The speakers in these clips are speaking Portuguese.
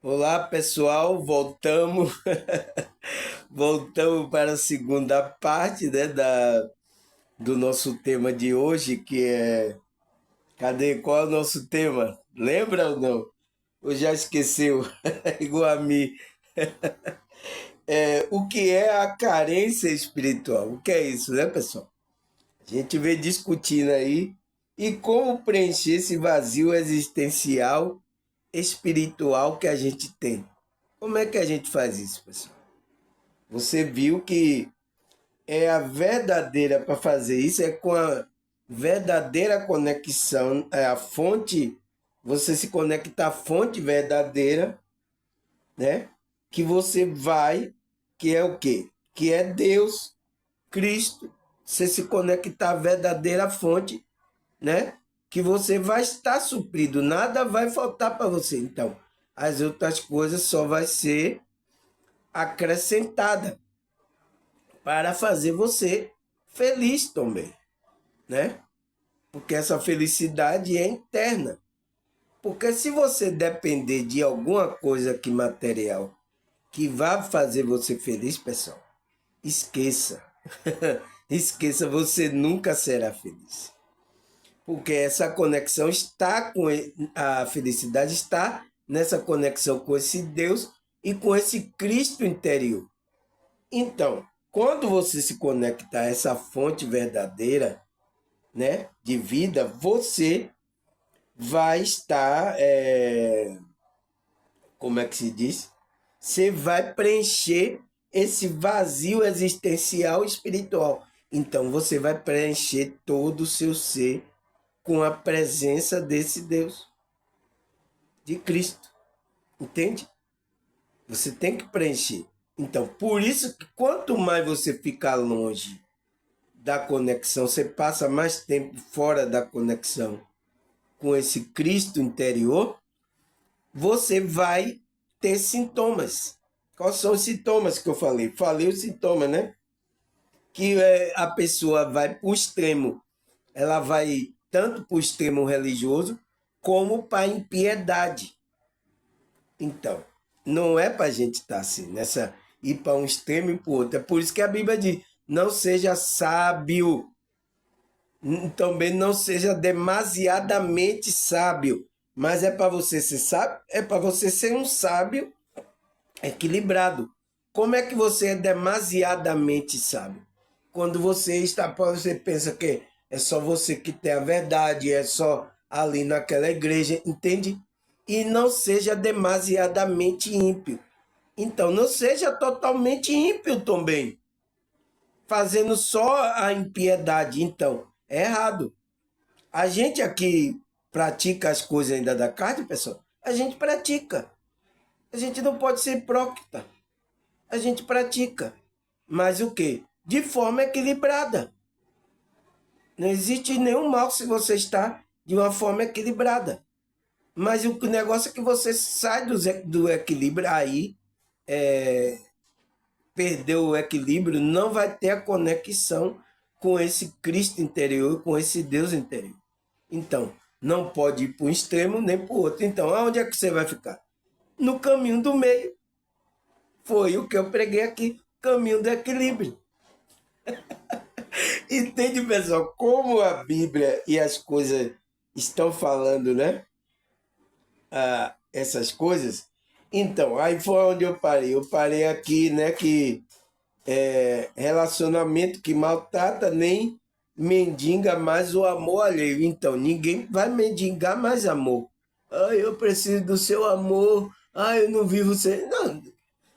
Olá, pessoal, voltamos. Voltamos para a segunda parte, né, do nosso tema de hoje, que é... Cadê? Qual é o nosso tema? Lembra ou não? Ou já esqueceu? Igual a mim. O que é a carência espiritual? O que é isso, né, pessoal? A gente vem discutindo aí e como preencher esse vazio existencial espiritual que a gente tem. Como é que a gente faz isso, pessoal? Você viu que é a verdadeira para fazer isso, é com a verdadeira conexão, é a fonte, você se conecta à fonte verdadeira, né? Que você vai, que é o quê? Que é Deus, Cristo. Você se conectar à verdadeira fonte, né? Que você vai estar suprido, nada vai faltar para você. Então, as outras coisas só vai ser acrescentada para fazer você feliz também, né? Porque essa felicidade é interna. Porque se você depender de alguma coisa que material que vá fazer você feliz, pessoal, esqueça. Esqueça, você nunca será feliz. Porque essa conexão está com a felicidade está nessa conexão com esse Deus e com esse Cristo interior. Então, quando você se conecta a essa fonte verdadeira, né, de vida, você vai estar, como é que se diz? Você vai preencher esse vazio existencial espiritual. Então, você vai preencher todo o seu ser com a presença desse Deus, de Cristo. Entende? Você tem que preencher. Então, por isso que quanto mais você ficar longe da conexão, você passa mais tempo fora da conexão com esse Cristo interior, você vai ter sintomas. Quais são os sintomas que eu falei? Falei os sintomas, né? Que a pessoa vai para o extremo. Ela vai tanto para o extremo religioso como para a impiedade. Então, não é para a gente estar assim, nessa ir para um extremo e para o outro. É por isso que a Bíblia diz: não seja sábio, também não seja demasiadamente sábio. Mas é para você ser sábio? É para você ser um sábio equilibrado. Como é que você é demasiadamente sábio? Quando você está, você pensa que é só você que tem a verdade, é só ali naquela igreja, entende? E não seja demasiadamente ímpio. Então, não seja totalmente ímpio também, fazendo só a impiedade. Então, é errado. A gente aqui pratica as coisas ainda da carne, pessoal. A gente pratica. A gente não pode ser hipócrita. A gente pratica. Mas o quê? De forma equilibrada. Não existe nenhum mal se você está de uma forma equilibrada. Mas o negócio é que você sai do equilíbrio, aí perdeu o equilíbrio, não vai ter a conexão com esse Cristo interior, com esse Deus interior. Então, não pode ir para um extremo nem para o outro. Então, aonde é que você vai ficar? No caminho do meio. Foi o que eu preguei aqui, caminho do equilíbrio. Entende, pessoal, como a Bíblia e as coisas estão falando, né? Essas coisas. Então, aí foi onde eu parei. Eu parei aqui, né, que relacionamento que maltrata nem mendiga mais o amor alheio. Então, ninguém vai mendigar mais amor. Ah, eu preciso do seu amor. Ah, eu não vivo sem. Não,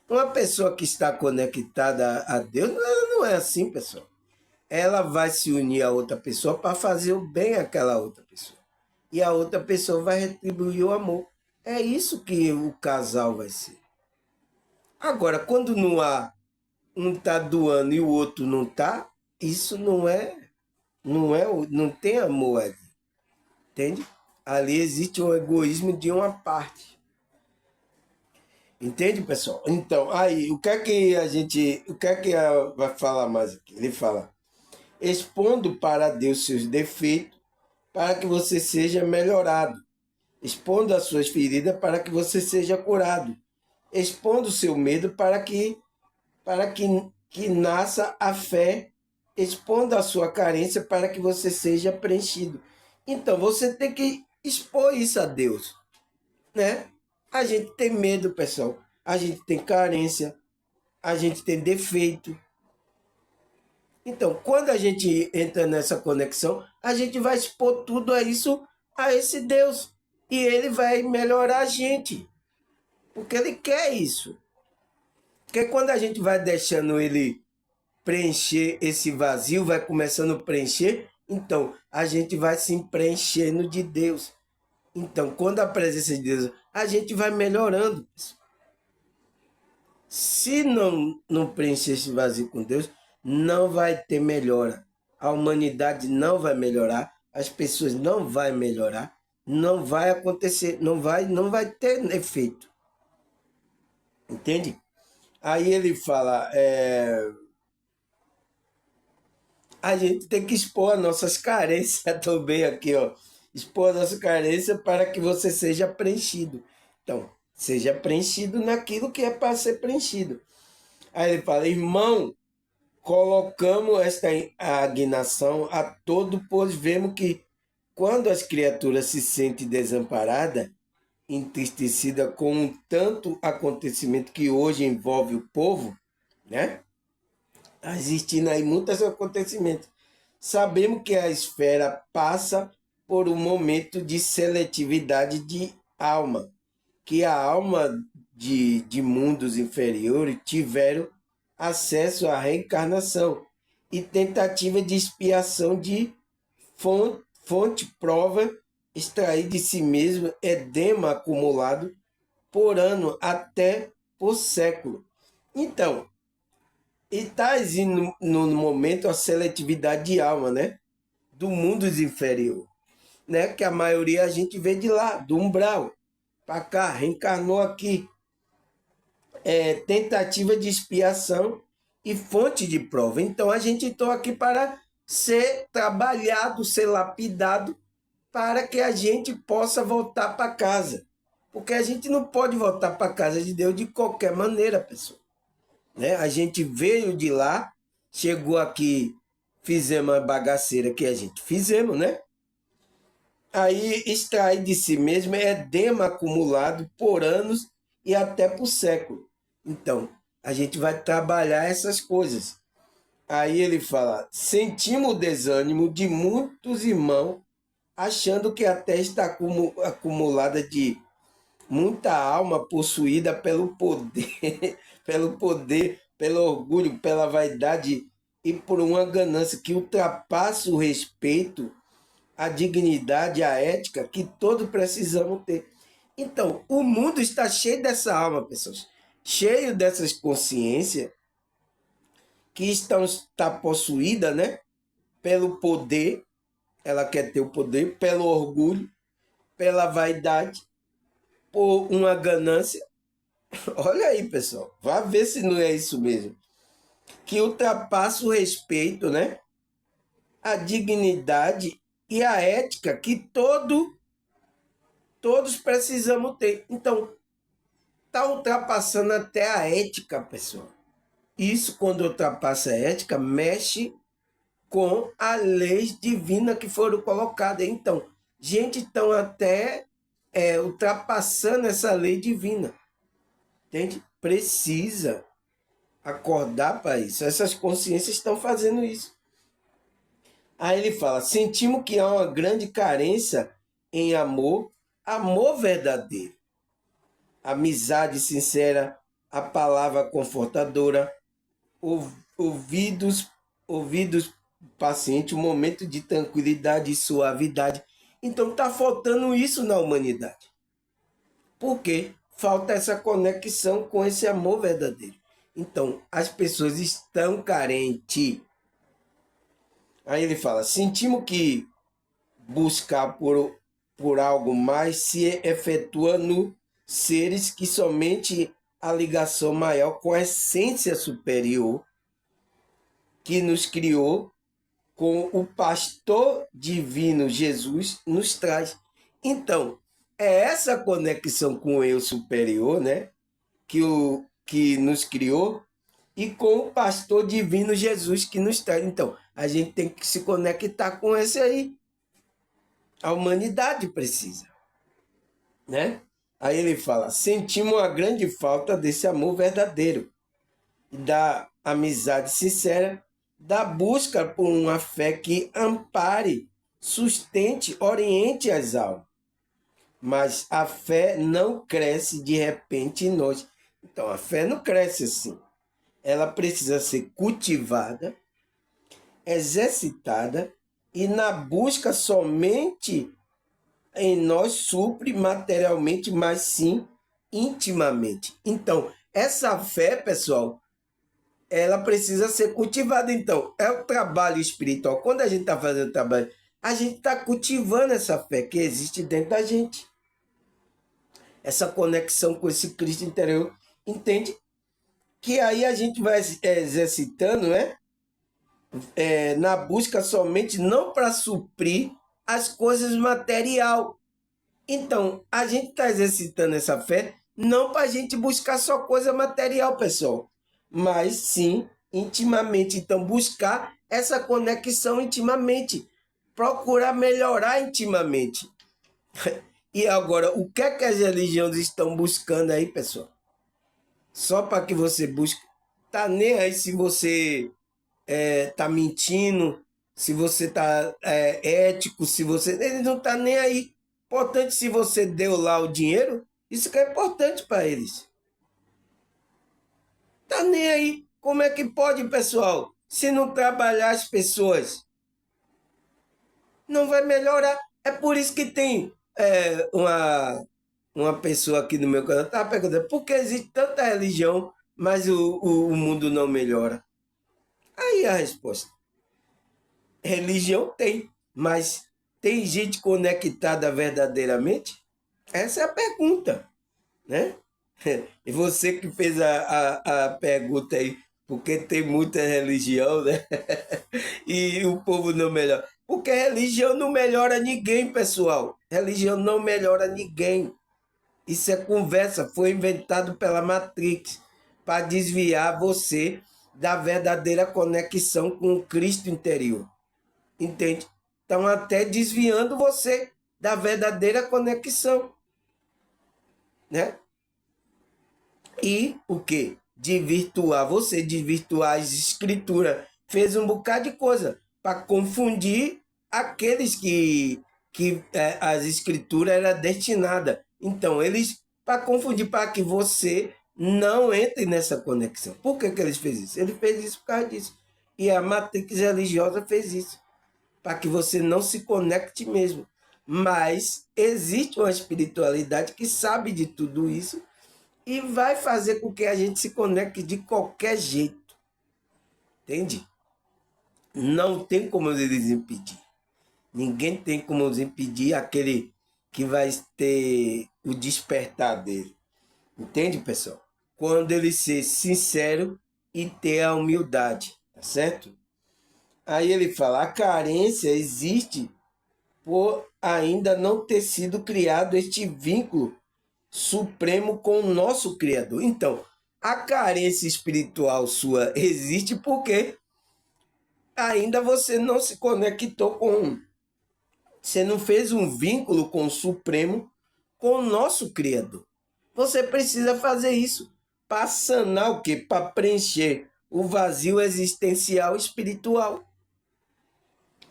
uma pessoa que está conectada a Deus, ela não é assim, pessoal. Ela vai se unir a outra pessoa para fazer o bem àquela outra pessoa. E a outra pessoa vai retribuir o amor. É isso que o casal vai ser. Agora, quando não há um tá doando e o outro não tá, isso não tem amor ali, entende? Ali existe o egoísmo de uma parte. Entende, pessoal? Então, aí, o que é que vai falar mais aqui? Ele fala: expondo para Deus seus defeitos, para que você seja melhorado. Expondo as suas feridas para que você seja curado. Expondo o seu medo para que nasça a fé. Expondo a sua carência para que você seja preenchido. Então, você tem que expor isso a Deus, né? A gente tem medo, pessoal. A gente tem carência. A gente tem defeito. Então, quando a gente entra nessa conexão, a gente vai expor tudo a isso, a esse Deus. E ele vai melhorar a gente. Porque ele quer isso. Porque quando a gente vai deixando ele preencher esse vazio, vai começando a preencher, então a gente vai se preenchendo de Deus. Então, quando a presença de Deus, a gente vai melhorando. Se não preencher esse vazio com Deus, não vai ter melhora. A humanidade não vai melhorar, as pessoas não vão melhorar, não vai acontecer, não vai ter efeito. Entende? Aí ele fala, a gente tem que expor as nossas carências também aqui, ó. Expor a nossa carência para que você seja preenchido. Então, seja preenchido naquilo que é para ser preenchido. Aí ele fala, irmão, colocamos esta agnação a todo, pois vemos que quando as criaturas se sentem desamparadas, entristecidas com um tanto acontecimento que hoje envolve o povo, né? Existindo aí muitos acontecimentos. Sabemos que a esfera passa por um momento de seletividade de alma, que a alma de mundos inferiores tiveram acesso à reencarnação e tentativa de expiação de fonte prova extrair de si mesmo edema acumulado por ano até por século. Então, está no momento a seletividade de alma, né? Do mundo inferior, né? Que a maioria a gente vê de lá, do umbral, para cá, reencarnou aqui. Tentativa de expiação e fonte de prova. Então a gente está aqui para ser trabalhado, ser lapidado, para que a gente possa voltar para casa. Porque a gente não pode voltar para casa de Deus de qualquer maneira, pessoal. Né? A gente veio de lá, chegou aqui, fizemos a bagaceira que a gente fizemos, né? Aí extrair de si mesmo é edema acumulado por anos e até por século. Então, a gente vai trabalhar essas coisas. Aí ele fala: sentimos o desânimo de muitos irmãos, achando que a terra está acumulada de muita alma possuída pelo poder, pelo poder, pelo orgulho, pela vaidade e por uma ganância que ultrapassa o respeito, a dignidade, a ética que todos precisamos ter. Então, o mundo está cheio dessa alma, pessoas, cheio dessas consciências que está possuída, né, pelo poder, ela quer ter o poder, pelo orgulho, pela vaidade, por uma ganância. Olha aí, pessoal, vá ver se não é isso mesmo. Que ultrapassa o respeito, né, a dignidade e a ética que todos precisamos ter. Então, está ultrapassando até a ética, pessoal. Isso, quando ultrapassa a ética, mexe com a lei divina que foram colocadas. Então, gente, estão até ultrapassando essa lei divina. Entende? Precisa acordar para isso. Essas consciências estão fazendo isso. Aí ele fala: sentimos que há uma grande carência em amor, amor verdadeiro, amizade sincera, a palavra confortadora, ouvidos pacientes, um momento de tranquilidade e suavidade. Então está faltando isso na humanidade. Por quê? Falta essa conexão com esse amor verdadeiro. Então, as pessoas estão carentes. Aí ele fala: sentimos que buscar por algo mais se efetua no seres que somente a ligação maior com a essência superior que nos criou, com o pastor divino Jesus, nos traz. Então, É essa conexão com o eu superior, né? Que nos criou e com o pastor divino Jesus que nos traz. Então, a gente tem que se conectar com esse aí. A humanidade precisa, né? Aí ele fala: sentimos uma grande falta desse amor verdadeiro, da amizade sincera, da busca por uma fé que ampare, sustente, oriente as almas. Mas a fé não cresce de repente em nós. Então, a fé não cresce assim. Ela precisa ser cultivada, exercitada e na busca somente em nós supre materialmente, mas sim intimamente. Então, essa fé, pessoal, ela precisa ser cultivada. Então, é o trabalho espiritual. Quando a gente está fazendo o trabalho, a gente está cultivando essa fé que existe dentro da gente. Essa conexão com esse Cristo interior, entende? Que aí a gente vai exercitando, né? Na busca somente não para suprir as coisas material. Então, a gente está exercitando essa fé não para a gente buscar só coisa material, pessoal, mas sim intimamente. Então, buscar essa conexão intimamente, procurar melhorar intimamente. E agora, o que é que as religiões estão buscando aí, pessoal? Só para que você busque. Tá nem aí se você tá mentindo, se você tá ético, se você. Eles não tá nem aí. Importante se você deu lá o dinheiro, isso que é importante para eles. Tá nem aí. Como é que pode, pessoal? Se não trabalhar as pessoas, não vai melhorar. É por isso que tem uma pessoa aqui no meu canal tá perguntando por que existe tanta religião, mas o mundo não melhora. Aí a resposta. Religião tem, mas tem gente conectada verdadeiramente? Essa é a pergunta, né? E você que fez a pergunta aí, porque tem muita religião, né? E o povo não melhora. Porque religião não melhora ninguém, pessoal. Religião não melhora ninguém. Isso é conversa, foi inventado pela Matrix para desviar você da verdadeira conexão com o Cristo interior. Entende? Estão até desviando você da verdadeira conexão, né? E o que? Desvirtuar você, desvirtuar as escrituras. Fez um bocado de coisa para confundir aqueles que as escrituras eram destinadas. Então, eles, para confundir, para que você não entre nessa conexão. Por que eles fez isso? Ele fez isso por causa disso. E a matrix religiosa fez isso para que você não se conecte mesmo. Mas existe uma espiritualidade que sabe de tudo isso e vai fazer com que a gente se conecte de qualquer jeito. Entende? Não tem como eles impedir. Ninguém tem como eles impedir aquele que vai ter o despertar dele. Entende, pessoal? Quando ele ser sincero e ter a humildade, tá certo? Aí ele fala, a carência existe por ainda não ter sido criado este vínculo supremo com o nosso Criador. Então, a carência espiritual sua existe porque ainda você não se conectou com, você não fez um vínculo com o Supremo, com o nosso Criador. Você precisa fazer isso para sanar o quê? Para preencher o vazio existencial espiritual.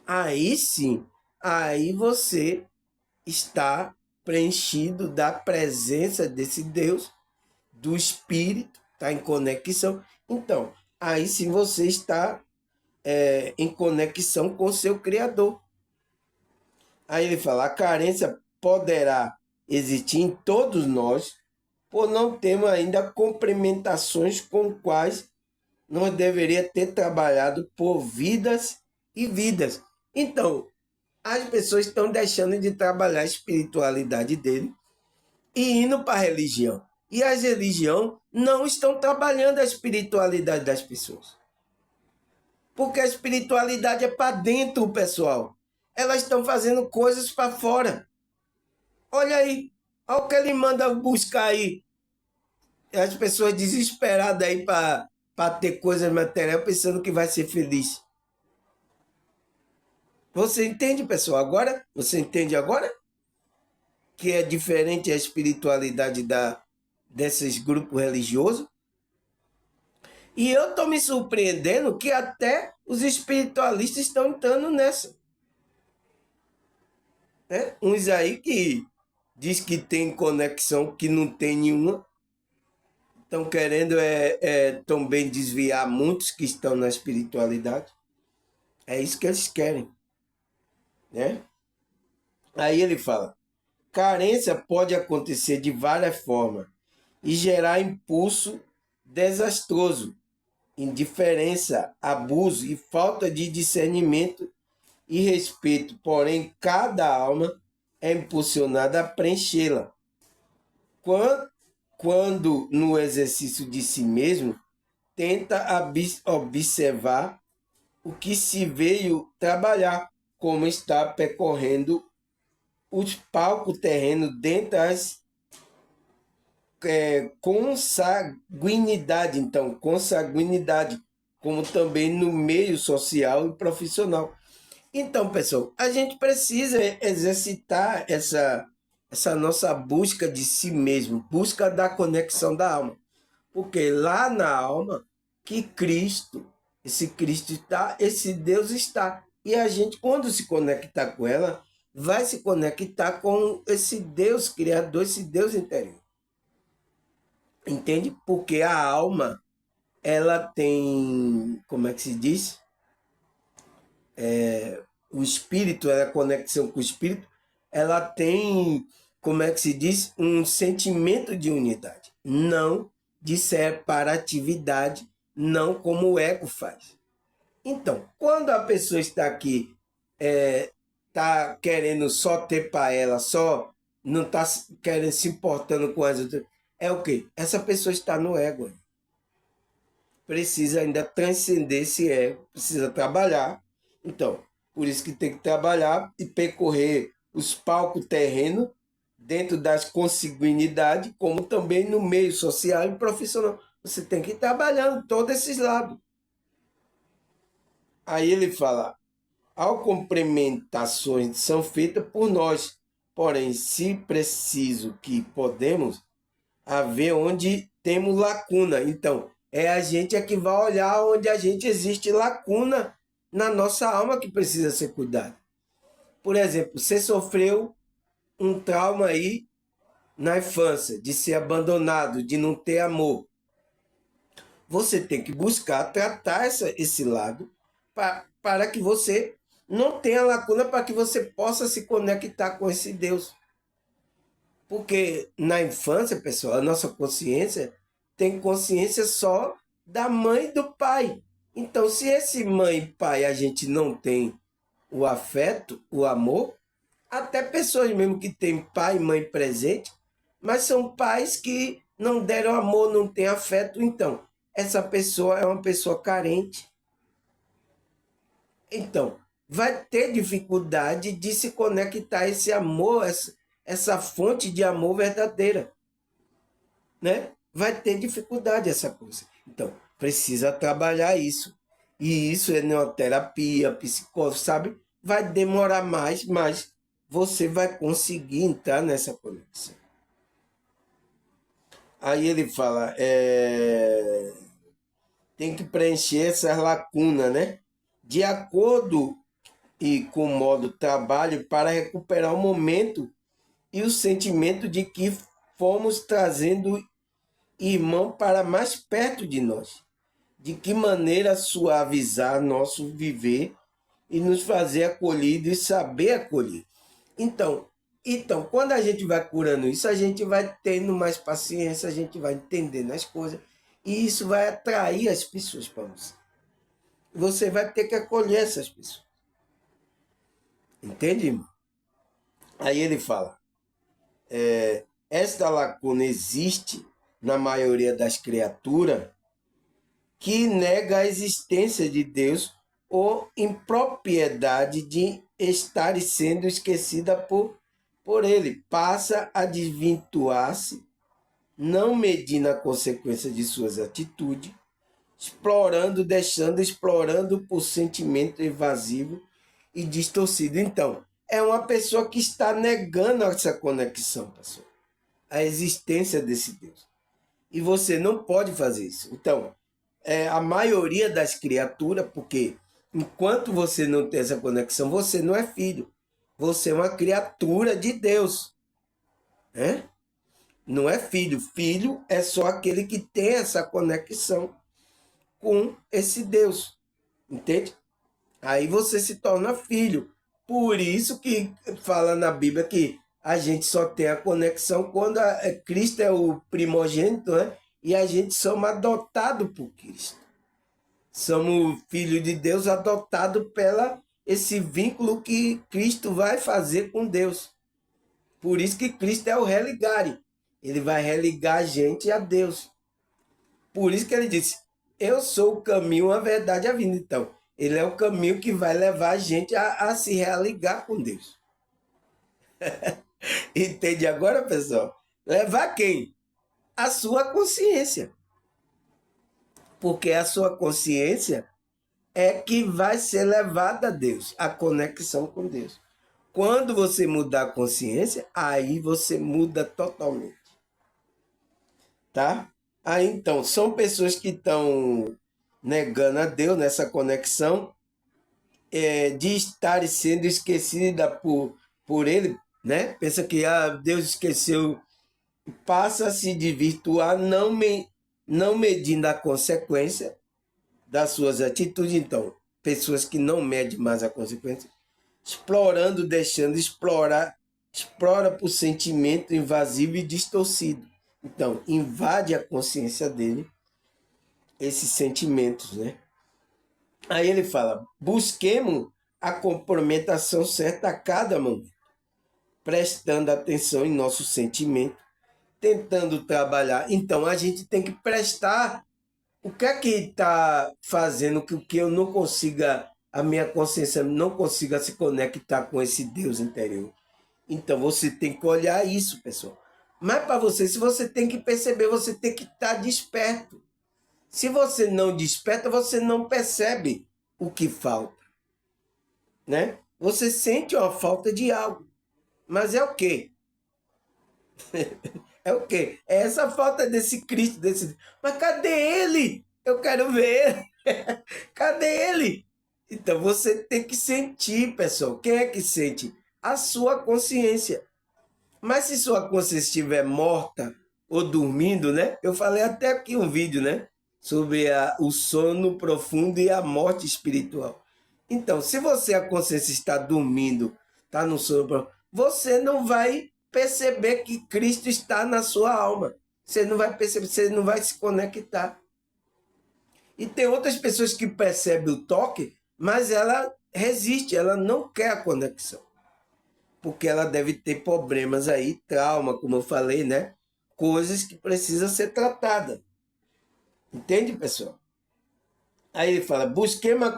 Aí sim, aí você está preenchido da presença desse Deus, do Espírito, está em conexão. Então, aí sim você está em conexão com seu Criador. Aí ele fala, a carência poderá existir em todos nós, por não termos ainda complementações com quais nós deveríamos ter trabalhado por vidas e vidas. Então, as pessoas estão deixando de trabalhar a espiritualidade dele e indo para a religião. E as religiões não estão trabalhando a espiritualidade das pessoas. Porque a espiritualidade é para dentro, pessoal. Elas estão fazendo coisas para fora. Olha aí. Olha o que ele manda buscar aí. As pessoas desesperadas aí para ter coisas materiais pensando que vai ser feliz. Você entende, pessoal? Agora? Você entende agora? Que é diferente a espiritualidade desses grupos religiosos? E eu estou me surpreendendo que até os espiritualistas estão entrando nessa. Né? Uns aí que diz que tem conexão, que não tem nenhuma. Estão querendo também desviar muitos que estão na espiritualidade. É isso que eles querem. Né? Aí ele fala, carência pode acontecer de várias formas e gerar impulso desastroso, indiferença, abuso e falta de discernimento e respeito. Porém, cada alma é impulsionada a preenchê-la. Quando no exercício de si mesmo, tenta observar o que se veio trabalhar, como está percorrendo os palcos terrenos dentro das consanguinidade, então, consanguinidade, como também no meio social e profissional. Então, pessoal, a gente precisa exercitar essa nossa busca de si mesmo, busca da conexão da alma. Porque lá na alma que esse Cristo está, esse Deus está. E a gente, quando se conectar com ela, vai se conectar com esse Deus criador, esse Deus interior. Entende? Porque a alma, ela tem, como é que se diz? O espírito, a conexão com o espírito, ela tem, como é que se diz? Um sentimento de unidade, não de separatividade, não como o ego faz. Então, quando a pessoa está aqui, está querendo só ter para ela, só não está querendo se importando com as outras, é o quê? Essa pessoa está no ego. Precisa ainda transcender esse ego, precisa trabalhar. Então, por isso que tem que trabalhar e percorrer os palcos terrenos dentro das consanguinidades, como também no meio social e profissional. Você tem que ir trabalhando todos esses lados. Aí ele fala, ao complementações são feitas por nós, porém, se preciso que podemos haver onde temos lacuna. Então, é a gente que vai olhar onde a gente existe lacuna na nossa alma que precisa ser cuidada. Por exemplo, você sofreu um trauma aí na infância, de ser abandonado, de não ter amor. Você tem que buscar tratar esse lado para que você não tenha lacuna, para que você possa se conectar com esse Deus. Porque na infância, pessoal, a nossa consciência tem consciência só da mãe e do pai. Então, se esse mãe e pai a gente não tem o afeto, o amor, até pessoas mesmo que têm pai e mãe presente, mas são pais que não deram amor, não têm afeto, então essa pessoa é uma pessoa carente. Então, vai ter dificuldade de se conectar a esse amor, essa fonte de amor verdadeira, né? Vai ter dificuldade essa coisa. Então, precisa trabalhar isso. E isso é neoterapia, psicólogo, sabe? Vai demorar mais, mas você vai conseguir entrar nessa conexão. Aí ele fala, tem que preencher essas lacunas, né? De acordo e com o modo trabalho para recuperar o momento e o sentimento de que fomos trazendo irmão para mais perto de nós. De que maneira suavizar nosso viver e nos fazer acolhido e saber acolher. Então, quando a gente vai curando isso, a gente vai tendo mais paciência, a gente vai entendendo as coisas e isso vai atrair as pessoas para você. Você vai ter que acolher essas pessoas. Entende, irmão? Aí ele fala, esta lacuna existe na maioria das criaturas que nega a existência de Deus ou impropriedade de estar sendo esquecida por por ele, passa a desvirtuar-se, não medindo a consequência de suas atitudes, explorando por sentimento evasivo e distorcido. Então, é uma pessoa que está negando essa conexão, pessoal, a existência desse Deus. E você não pode fazer isso. Então, a maioria das criaturas, porque enquanto você não tem essa conexão, você não é filho. Você é uma criatura de Deus. Né? Não é filho. Filho é só aquele que tem essa conexão com esse Deus. Entende? Aí você se torna filho. Por isso que fala na Bíblia que a gente só tem a conexão quando Cristo é o primogênito, né? E a gente somos adotados por Cristo. Somos filhos de Deus adotados pela esse vínculo que Cristo vai fazer com Deus. Por isso que Cristo é o religare. Ele vai religar a gente a Deus. Por isso que ele disse, eu sou o caminho, a verdade e a vida. Então, ele é o caminho que vai levar a gente a se religar com Deus. Entende agora, pessoal? Levar quem? A sua consciência. Porque a sua consciência é que vai ser levada a Deus, a conexão com Deus. Quando você mudar a consciência, aí você muda totalmente. Tá? Aí então, são pessoas que estão negando a Deus nessa conexão, de estar sendo esquecida por ele, né? Pensa que Deus esqueceu, passa a se desvirtuar, não medindo a consequência das suas atitudes. Então, pessoas que não medem mais a consequência, explorando, deixando explorar, explora por sentimento invasivo e distorcido. Então, invade a consciência dele esses sentimentos, né? Aí ele fala, busquemos a complementação certa a cada momento, prestando atenção em nosso sentimento, tentando trabalhar. Então, a gente tem que prestar o que é que está fazendo com que eu não consiga, a minha consciência não consiga se conectar com esse Deus interior. Então, você tem que olhar isso, pessoal. Mas para você, se você tem que perceber, você tem que estar desperto. Se você não desperta, você não percebe o que falta, né? Você sente uma falta de algo, mas é o quê? É o quê? É essa falta desse Cristo, desse... Mas cadê ele? Eu quero ver ele. Cadê ele? Então você tem que sentir, pessoal. Quem é que sente? A sua consciência. Mas se sua consciência estiver morta ou dormindo, né? Eu falei até aqui um vídeo, né? Sobre o sono profundo e a morte espiritual. Então, se você, a consciência está dormindo, está no sono profundo, você não vai perceber que Cristo está na sua alma. Você não vai perceber, você não vai se conectar. E tem outras pessoas que percebem o toque, mas ela resiste, ela não quer a conexão. Porque ela deve ter problemas aí, trauma, como eu falei, né? Coisas que precisam ser tratadas. Entende, pessoal? Aí ele fala, busquemos a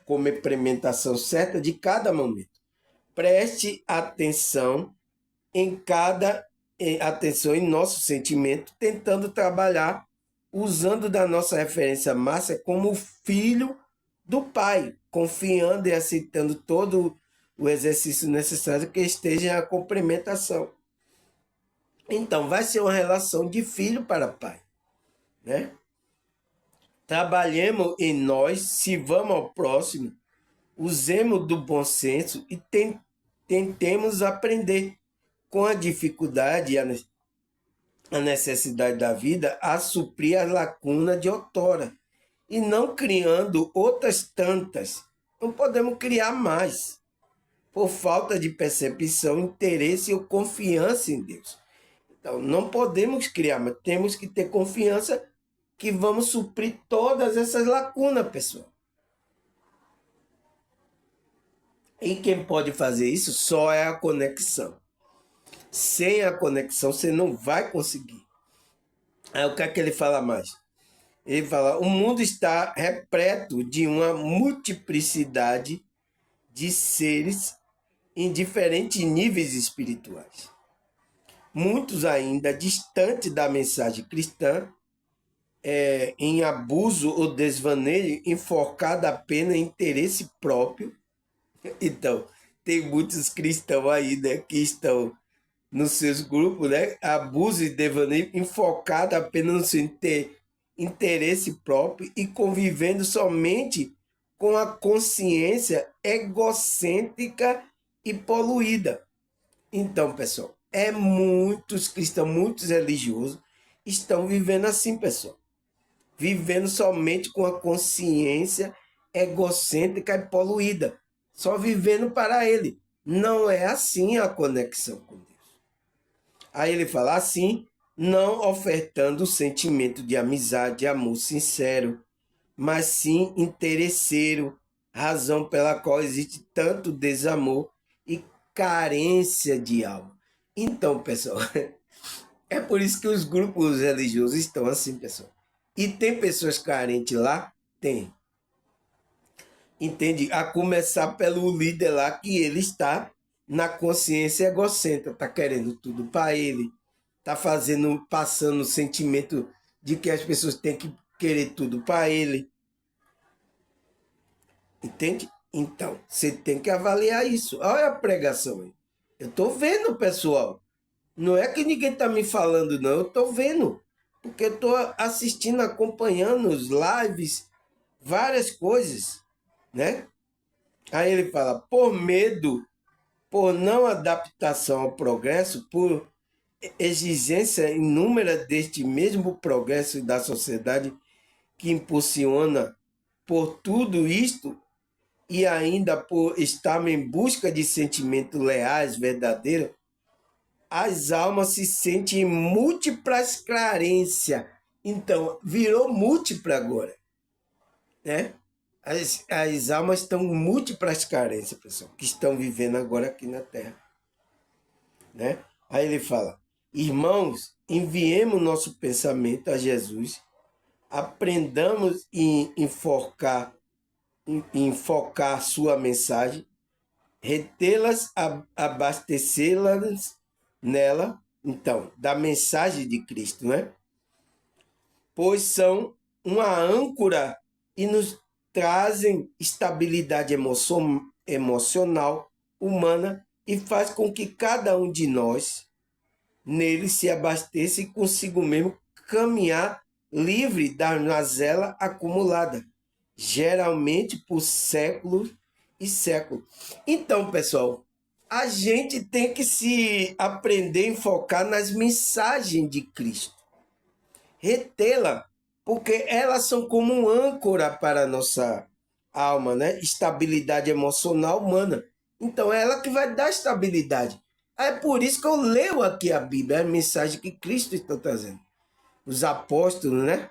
complementação certa de cada momento. Preste atenção atenção em nosso sentimento, tentando trabalhar, usando da nossa referência máxima como filho do Pai, confiando e aceitando todo o exercício necessário que esteja a complementação. Então, vai ser uma relação de filho para pai, né? Trabalhemos em nós, sirvamos ao próximo, usemos do bom senso e tentemos aprender com a dificuldade e a necessidade da vida a suprir as lacunas de outrora e não criando outras tantas. Não podemos criar mais por falta de percepção, interesse ou confiança em Deus. Então, não podemos criar, mas temos que ter confiança que vamos suprir todas essas lacunas, pessoal. E quem pode fazer isso só é a conexão. Sem a conexão, você não vai conseguir. Aí o que é que ele fala mais? Ele fala, o mundo está repleto de uma multiplicidade de seres em diferentes níveis espirituais. Muitos ainda distantes da mensagem cristã, em abuso ou desvaneio, enforcado apenas em interesse próprio. Então, tem muitos cristãos aí, né, que estão nos seus grupos, né, abuso e devaneio, enfocado apenas no seu interesse próprio e convivendo somente com a consciência egocêntrica e poluída. Então, pessoal, muitos cristãos, muitos religiosos estão vivendo assim, pessoal. Vivendo somente com a consciência egocêntrica e poluída. Só vivendo para ele. Não é assim a conexão com Deus. Aí ele fala assim, não ofertando o sentimento de amizade e amor sincero, mas sim interesseiro, razão pela qual existe tanto desamor e carência de alma. Então, pessoal, é por isso que os grupos religiosos estão assim, pessoal. E tem pessoas carentes lá? Tem. Entende? A começar pelo líder lá, que ele está na consciência egocêntrica, está querendo tudo para ele, está passando o sentimento de que as pessoas têm que querer tudo para ele. Entende? Então, você tem que avaliar isso. Olha a pregação aí. Eu estou vendo, pessoal. Não é que ninguém está me falando, não. Eu estou vendo. Porque eu estou assistindo, acompanhando os lives, várias coisas, né? Aí ele fala, por medo, por não adaptação ao progresso, por exigência inúmera deste mesmo progresso da sociedade que impulsiona por tudo isto, e ainda por estar em busca de sentimentos leais, verdadeiros, as almas se sentem em múltiplas carências. Então, virou múltipla agora, né? As almas estão em múltiplas carências, pessoal, que estão vivendo agora aqui na Terra, né? Aí ele fala, irmãos, enviemos nosso pensamento a Jesus, aprendamos em focar sua mensagem, retê-las, abastecê-las nela, então, da mensagem de Cristo, né? Pois são uma âncora e nos trazem estabilidade emocional humana e faz com que cada um de nós nele se abasteça e consigo mesmo caminhar livre da mazela acumulada, geralmente por séculos e séculos. Então, pessoal, a gente tem que se aprender a enfocar nas mensagens de Cristo, retê-la, porque elas são como um âncora para a nossa alma, né? Estabilidade emocional humana. Então, é ela que vai dar estabilidade. É por isso que eu leio aqui a Bíblia, a mensagem que Cristo está trazendo. Os apóstolos, né?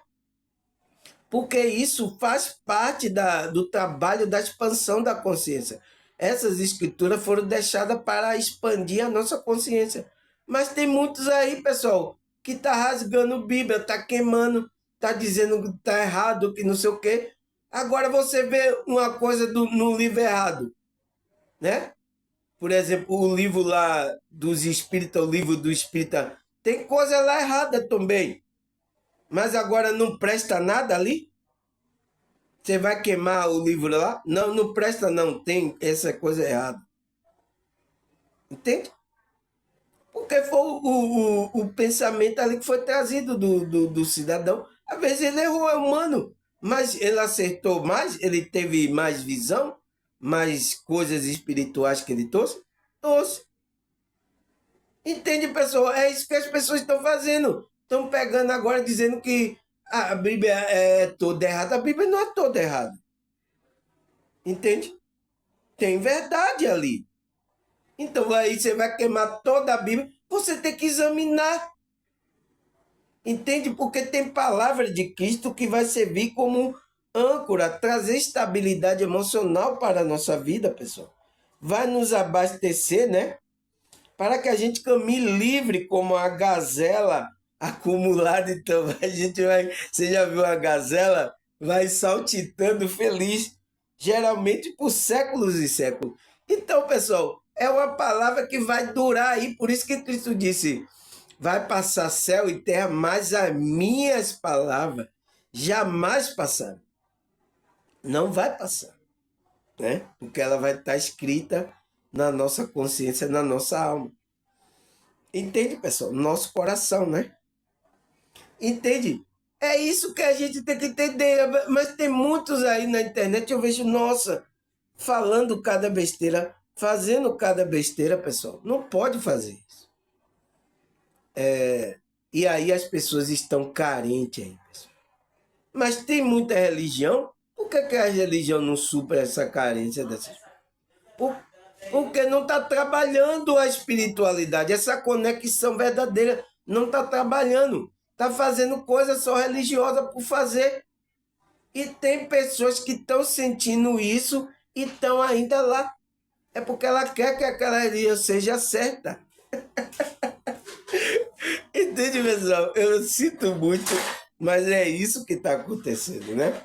Porque isso faz parte do trabalho da expansão da consciência. Essas escrituras foram deixadas para expandir a nossa consciência. Mas tem muitos aí, pessoal, que tá rasgando Bíblia, tá queimando, tá dizendo que tá errado, que não sei o quê. Agora você vê uma coisa no livro errado, né? Por exemplo, o livro lá dos espíritas, o livro do espírita, tem coisa lá errada também. Mas agora não presta nada ali? Você vai queimar o livro lá? Não, não presta não, tem essa coisa errada. Entende? Porque foi o pensamento ali que foi trazido do cidadão. Às vezes ele errou, é humano, mas ele acertou mais, ele teve mais visão, mais coisas espirituais que ele trouxe. Trouxe. Entende, pessoal? É isso que as pessoas estão fazendo. Estão pegando agora dizendo que a Bíblia é toda errada. A Bíblia não é toda errada. Entende? Tem verdade ali. Então aí você vai queimar toda a Bíblia. Você tem que examinar. Entende? Porque tem palavra de Cristo que vai servir como âncora, trazer estabilidade emocional para a nossa vida, pessoal. Vai nos abastecer, né? Para que a gente caminhe livre como a gazela acumulada. Então, a gente vai. Você já viu a gazela? Vai saltitando feliz, geralmente por séculos e séculos. Então, pessoal, é uma palavra que vai durar aí. Por isso que Cristo disse, vai passar céu e terra, mas as minhas palavras jamais passarão. Não vai passar, né? Porque ela vai estar escrita na nossa consciência, na nossa alma. Entende, pessoal? Nosso coração, né? Entende? É isso que a gente tem que entender. Mas tem muitos aí na internet, eu vejo, nossa, falando cada besteira, fazendo cada besteira, pessoal. Não pode fazer isso. E aí as pessoas estão carentes aí, pessoal. Mas tem muita religião. Por que a religião não supra essa carência dessas pessoas? Porque não está trabalhando a espiritualidade, essa conexão verdadeira não está trabalhando. Está fazendo coisa só religiosa por fazer. E tem pessoas que estão sentindo isso e estão ainda lá. É porque ela quer que aquela religião seja certa. Entende, pessoal? Eu sinto muito, mas é isso que está acontecendo, né?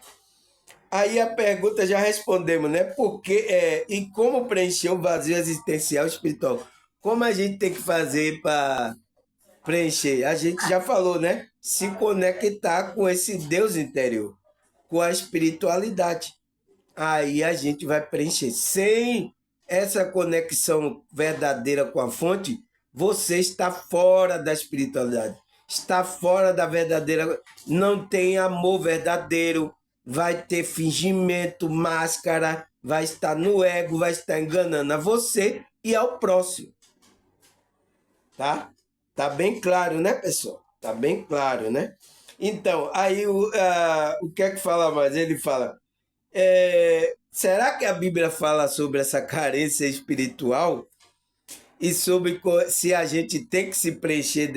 Aí a pergunta já respondemos, né? E como preencher o vazio existencial espiritual? Como a gente tem que fazer para preencher? A gente já falou, né? Se conectar com esse Deus interior, com a espiritualidade. Aí a gente vai preencher. Sem essa conexão verdadeira com a fonte, você está fora da espiritualidade. Está fora da verdadeira. Não tem amor verdadeiro. Vai ter fingimento, máscara. Vai estar no ego, vai estar enganando a você e ao próximo. Tá? Tá bem claro, né, pessoal? Tá bem claro, né? Então, aí o que é que fala mais? Ele fala. Será que a Bíblia fala sobre essa carência espiritual e sobre se a gente tem que se preencher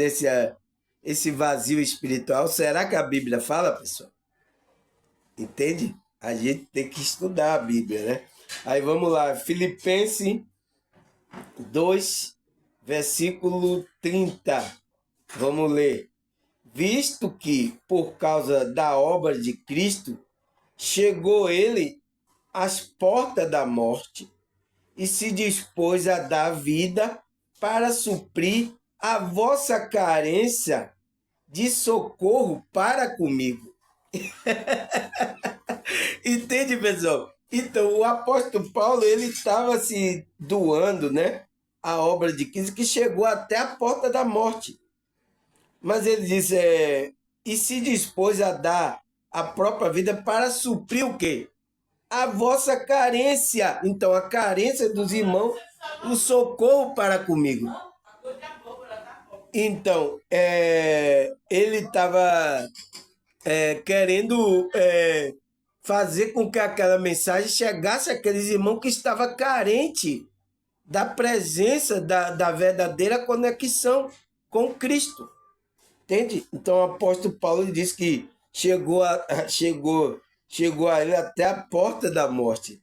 esse vazio espiritual? Será que a Bíblia fala, pessoal? Entende? A gente tem que estudar a Bíblia, né? Aí vamos lá, Filipenses 2, versículo 30. Vamos ler. Visto que, por causa da obra de Cristo, chegou ele às portas da morte e se dispôs a dar vida para suprir a vossa carência de socorro para comigo. Entende, pessoal? Então, o apóstolo Paulo, ele estava se doando, né? A obra de Cristo, que chegou até a porta da morte. Mas ele disse, e se dispôs a dar a própria vida para suprir o quê? A vossa carência. Então, a carência dos irmãos, o socorro para comigo. Então, ele estava querendo fazer com que aquela mensagem chegasse àqueles irmãos que estavam carentes da presença da verdadeira conexão com Cristo. Entende? Então, o apóstolo Paulo diz que chegou a ele até a porta da morte,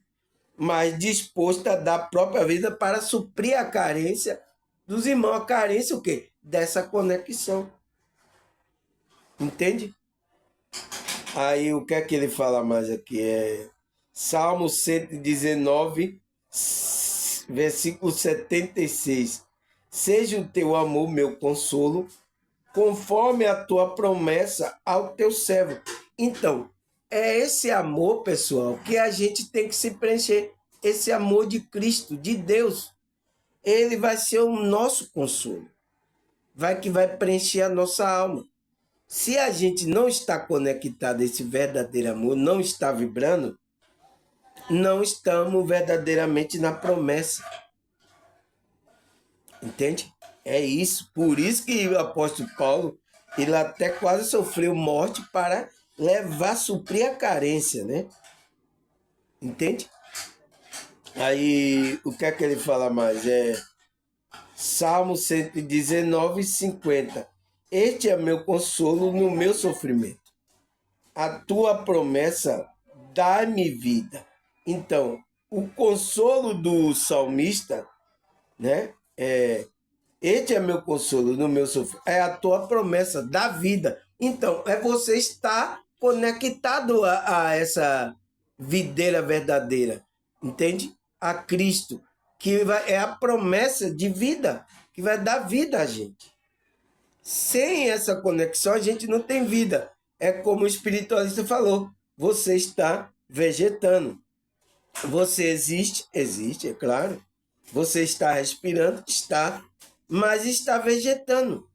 mas disposto a dar a própria vida para suprir a carência dos irmãos. A carência o quê? Dessa conexão. Entende? Aí o que é que ele fala mais aqui? Salmo 119, versículo 76. Seja o teu amor meu consolo, conforme a tua promessa ao teu servo. Então, é esse amor, pessoal, que a gente tem que se preencher. Esse amor de Cristo, de Deus. Ele vai ser o nosso consolo. Vai preencher a nossa alma. Se a gente não está conectado a esse verdadeiro amor, não está vibrando, não estamos verdadeiramente na promessa. Entende? É isso. Por isso que o apóstolo Paulo, ele até quase sofreu morte para suprir a carência, né? Entende? Aí, o que é que ele fala mais? Salmo 119, 50. Este é meu consolo no meu sofrimento. A tua promessa dá-me vida. Então, o consolo do salmista, né? Este é meu consolo no meu sofrimento. É a tua promessa da vida. Então, você estar conectado a essa videira verdadeira. Entende? A Cristo. é a promessa de vida, que vai dar vida a gente. Sem essa conexão, a gente não tem vida. É como o espiritualista falou, você está vegetando. Você existe? Existe, é claro. Você está respirando? Está. Mas está vegetando.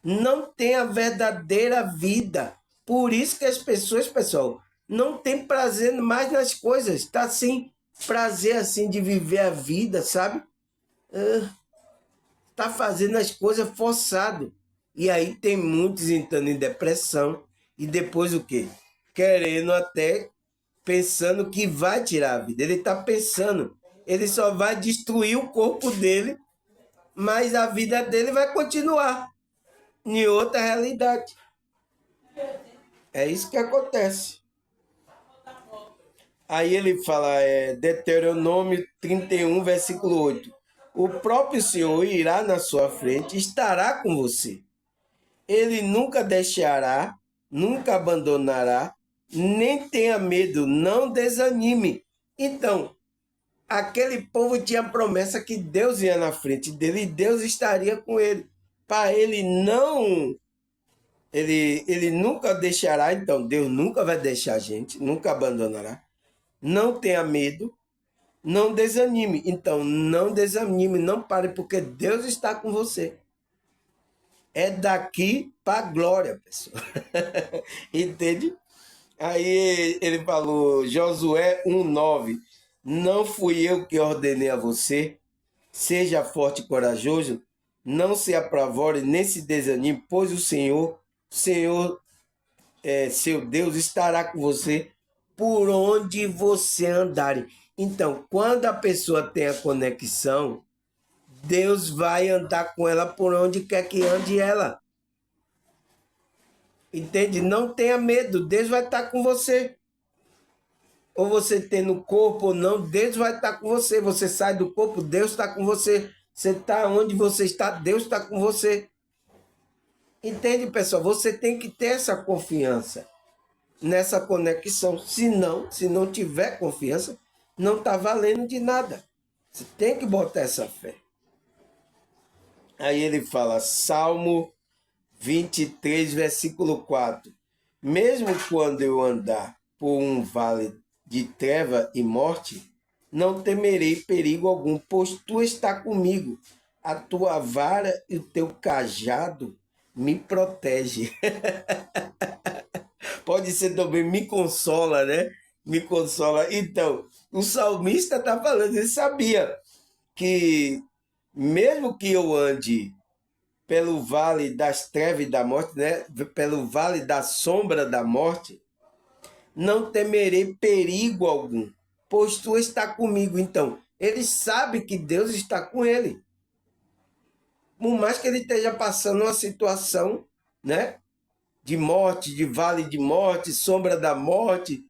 Não tem a verdadeira vida. Por isso que as pessoas, pessoal, não têm prazer mais nas coisas. Está sem prazer assim de viver a vida, sabe? Está fazendo as coisas forçado. E aí tem muitos entrando em depressão. E depois o quê? Querendo até pensando que vai tirar a vida. Ele está pensando, ele só vai destruir o corpo dele, mas a vida dele vai continuar em outra realidade. É isso que acontece. Aí ele fala, Deuteronômio 31, versículo 8. O próprio Senhor irá na sua frente, estará com você. Ele nunca deixará, nunca abandonará, nem tenha medo, não desanime. Então, aquele povo tinha a promessa que Deus ia na frente dele e Deus estaria com ele. Para ele não, ele nunca deixará, então Deus nunca vai deixar a gente, nunca abandonará. Não tenha medo, não desanime. Então não desanime, não pare, porque Deus está com você. É daqui para a glória, pessoal. Entende? Aí ele falou, Josué 1:9. Não fui eu que ordenei a você? Seja forte e corajoso, não se apavore nem se desanime, pois o Senhor, seu Deus, estará com você por onde você andar. Então, quando a pessoa tem a conexão, Deus vai andar com ela por onde quer que ande ela. Entende? Não tenha medo, Deus vai estar com você. Ou você tem no corpo ou não, Deus vai estar com você. Você sai do corpo, Deus está com você. Você está onde você está, Deus está com você. Entende, pessoal? Você tem que ter essa confiança nessa conexão. Se não tiver confiança, não está valendo de nada. Você tem que botar essa fé. Aí ele fala, Salmo 23, versículo 4. Mesmo quando eu andar por um vale de treva e morte, não temerei perigo algum, pois tu está comigo. A tua vara e o teu cajado me protege. Pode ser também me consola, né? Me consola. Então, o salmista está falando, ele sabia que mesmo que eu ande pelo vale das trevas e da morte, né? Pelo vale da sombra da morte, não temerei perigo algum, pois tu está comigo. Então, ele sabe que Deus está com ele. Por mais que ele esteja passando uma situação, né? De morte, de vale de morte, sombra da morte,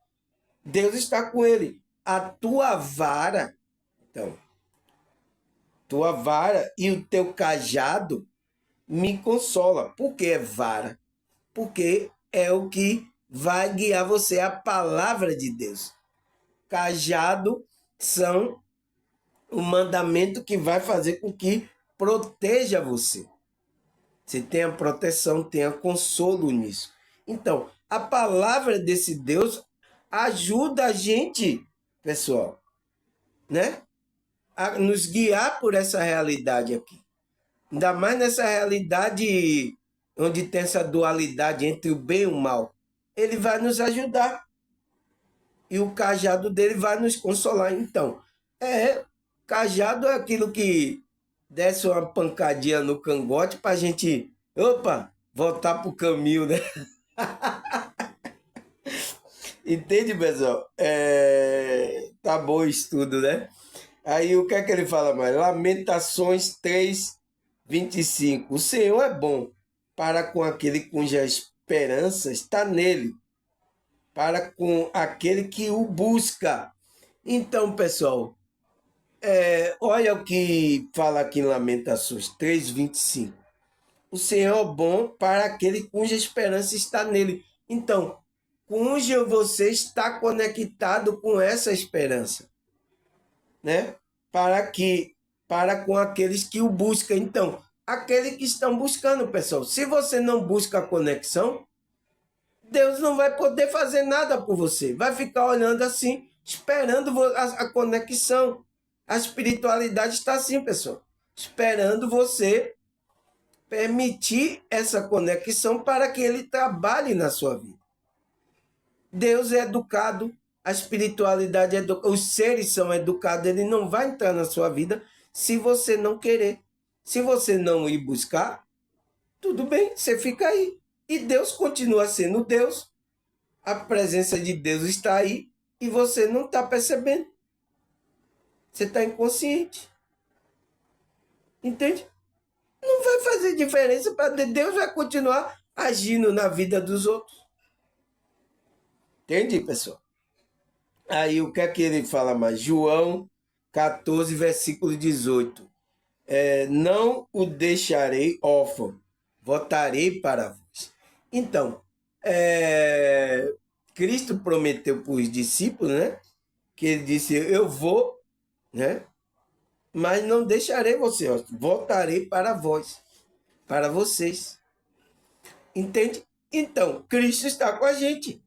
Deus está com ele. A tua vara, então, tua vara e o teu cajado me consola. Por que é vara? Porque é o que vai guiar você, a palavra de Deus. Cajado são o mandamento que vai fazer com que proteja você. Você tenha proteção, tenha consolo nisso. Então, a palavra desse Deus ajuda a gente, pessoal, né? A nos guiar por essa realidade aqui. Ainda mais nessa realidade onde tem essa dualidade entre o bem e o mal. Ele vai nos ajudar. E o cajado dele vai nos consolar. Então, cajado é aquilo que desce uma pancadinha no cangote para a gente, opa, voltar para o caminho, né? Entende, pessoal? Tá bom o estudo, né? Aí o que é que ele fala mais? Lamentações 3:25. O Senhor é bom para com aquele cuja esperança está nele, para com aquele que o busca. Então, pessoal, olha o que fala aqui em Lamentações 3:25. O Senhor é bom para aquele cuja esperança está nele. Então, cujo você está conectado com essa esperança, né? Para que para com aqueles que o buscam. Então, aqueles que estão buscando, pessoal, se você não busca a conexão, Deus não vai poder fazer nada por você. Vai ficar olhando assim, esperando a conexão. A espiritualidade está assim, pessoal, esperando você permitir essa conexão para que ele trabalhe na sua vida. Deus é educado, a espiritualidade é educada, os seres são educados, ele não vai entrar na sua vida se você não querer. Se você não ir buscar, tudo bem, você fica aí. E Deus continua sendo Deus, a presença de Deus está aí e você não está percebendo. Você está inconsciente. Entende? Não vai fazer diferença para Deus, vai continuar agindo na vida dos outros. Entende, pessoal? Aí o que é que ele fala mais? João 14, versículo 18. Não o deixarei órfão, voltarei para vós. Então, Cristo prometeu para os discípulos, né? Que ele disse, eu vou, né? Mas não deixarei você, voltarei para vós, para vocês. Entende? Então, Cristo está com a gente.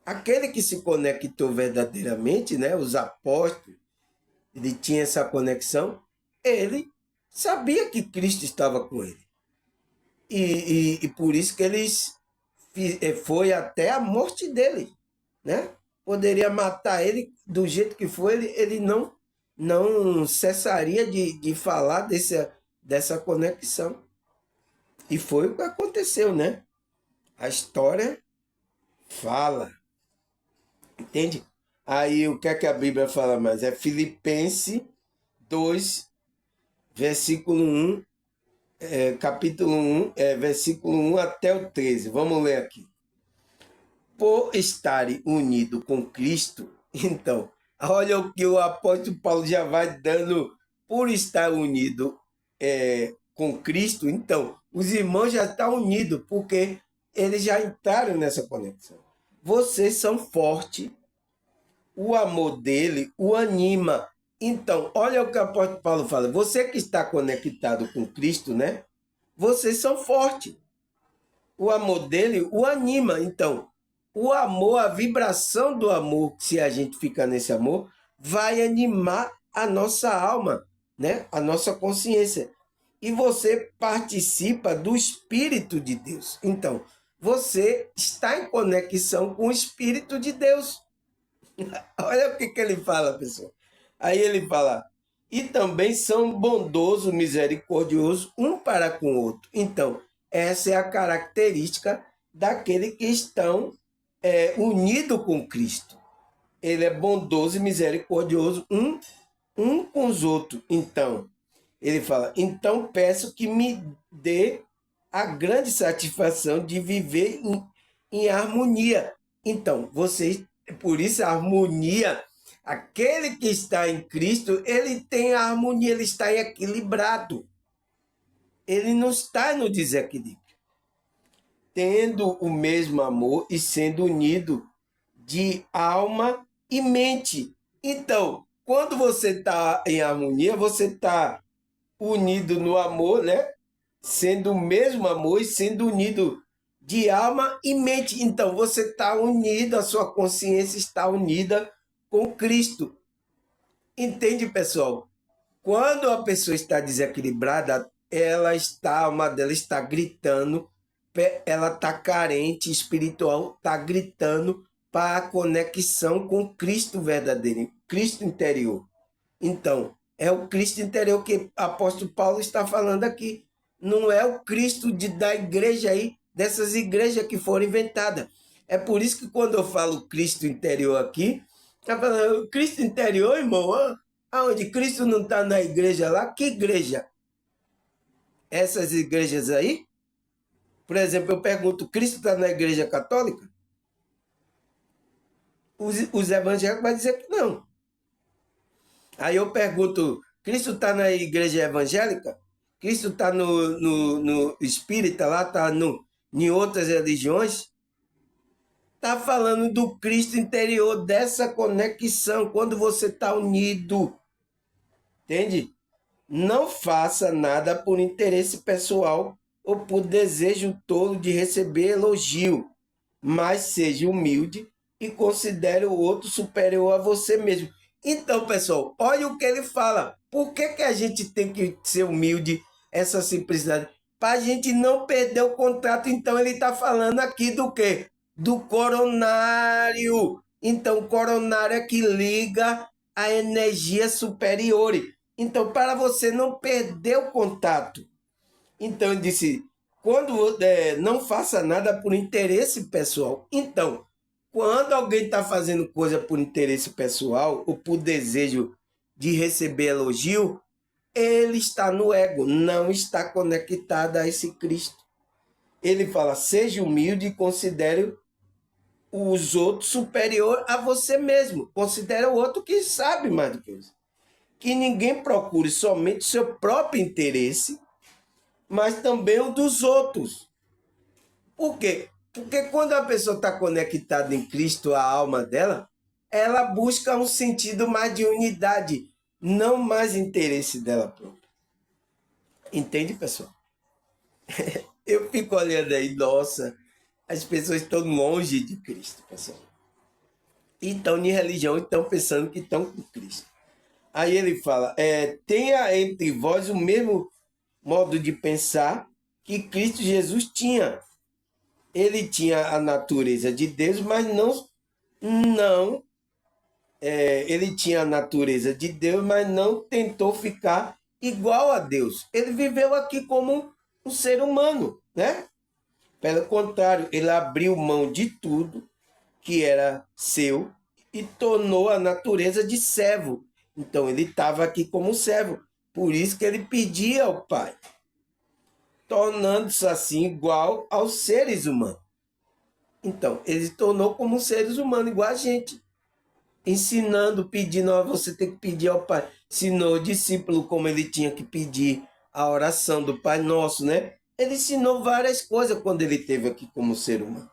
Aquele que se conectou verdadeiramente, né? Os apóstolos, ele tinha essa conexão, ele sabia que Cristo estava com ele. E por isso que eles foi até a morte dele, né? Poderia matar ele do jeito que foi, ele não cessaria de falar dessa conexão. E foi o que aconteceu, né? A história fala. Entende? Aí o que é que a Bíblia fala mais? É Filipenses 2, versículo 1, capítulo 1, versículo 1 até o 13. Vamos ler aqui. Por estarem unidos com Cristo, então, olha o que o apóstolo Paulo já vai dando por estar unido com Cristo. Então, os irmãos já estão unidos, porque eles já entraram nessa conexão. Vocês são fortes, o amor dele o anima. Então, olha o que o apóstolo Paulo fala. Você que está conectado com Cristo, né? Vocês são fortes. O amor dele o anima. Então, o amor, a vibração do amor, se a gente ficar nesse amor, vai animar a nossa alma, né? A nossa consciência. E você participa do Espírito de Deus. Então, você está em conexão com o Espírito de Deus. Olha o que ele fala, pessoal. Aí ele fala, e também são bondosos, misericordiosos, um para com o outro. Então, essa é a característica daqueles que estão unidos com Cristo. Ele é bondoso e misericordioso, um com os outros. Então, ele fala, então peço que me dê a grande satisfação de viver em harmonia. Então, vocês, por isso a harmonia, aquele que está em Cristo, ele tem a harmonia, ele está equilibrado. Ele não está no desequilíbrio. Tendo o mesmo amor e sendo unido de alma e mente. Então, quando você está em harmonia, você está unido no amor, né? Sendo o mesmo amor e sendo unido de alma e mente. Então, você está unido, a sua consciência está unida com Cristo. Entende, pessoal? Quando a pessoa está desequilibrada, a alma dela está gritando, ela está carente espiritual, está gritando para a conexão com Cristo verdadeiro, Cristo interior. Então, é o Cristo interior que o apóstolo Paulo está falando aqui. Não é o Cristo da igreja aí, dessas igrejas que foram inventadas. É por isso que quando eu falo Cristo interior aqui, está falando Cristo interior, irmão, aonde Cristo não está na igreja lá? Que igreja? Essas igrejas aí? Por exemplo, eu pergunto, Cristo está na igreja católica? Os evangélicos vão dizer que não. Aí eu pergunto, Cristo está na igreja evangélica? Cristo está no espírita lá, está em outras religiões? Está falando do Cristo interior, dessa conexão, quando você está unido. Entende? Não faça nada por interesse pessoal ou por desejo tolo de receber elogio, mas seja humilde e considere o outro superior a você mesmo. Então, pessoal, olha o que ele fala. Por que, que a gente tem que ser humilde, essa simplicidade? Para a gente não perder o contrato. Então, ele está falando aqui do quê? Do coronário. Então, o coronário é que liga a energia superior. Então, para você não perder o contato. Então, ele disse, quando não faça nada por interesse pessoal. Então, quando alguém está fazendo coisa por interesse pessoal ou por desejo de receber elogio, ele está no ego, não está conectado a esse Cristo. Ele fala, seja humilde e considere os outros superior a você mesmo. Considere o outro que sabe mais do que você. Que ninguém procure somente o seu próprio interesse, mas também o dos outros. Por quê? Porque quando a pessoa está conectada em Cristo, a alma dela, ela busca um sentido mais de unidade, não mais interesse dela própria. Entende, pessoal? Eu fico olhando aí, nossa, as pessoas estão longe de Cristo, pessoal. E estão em religião e estão pensando que estão com Cristo. Aí ele fala, tenha entre vós o mesmo modo de pensar que Cristo Jesus tinha. Ele tinha a natureza de Deus, mas não ele tinha a natureza de Deus, mas não tentou ficar igual a Deus. Ele viveu aqui como um ser humano, né? Pelo contrário, ele abriu mão de tudo que era seu e tornou a natureza de servo. Então ele estava aqui como servo. Por isso que ele pedia ao Pai, tornando-se assim igual aos seres humanos. Então, ele se tornou como seres humanos, igual a gente. Ensinando, pedindo, você tem que pedir ao Pai. Ensinou o discípulo como ele tinha que pedir a oração do Pai Nosso, né? Ele ensinou várias coisas quando ele esteve aqui como ser humano.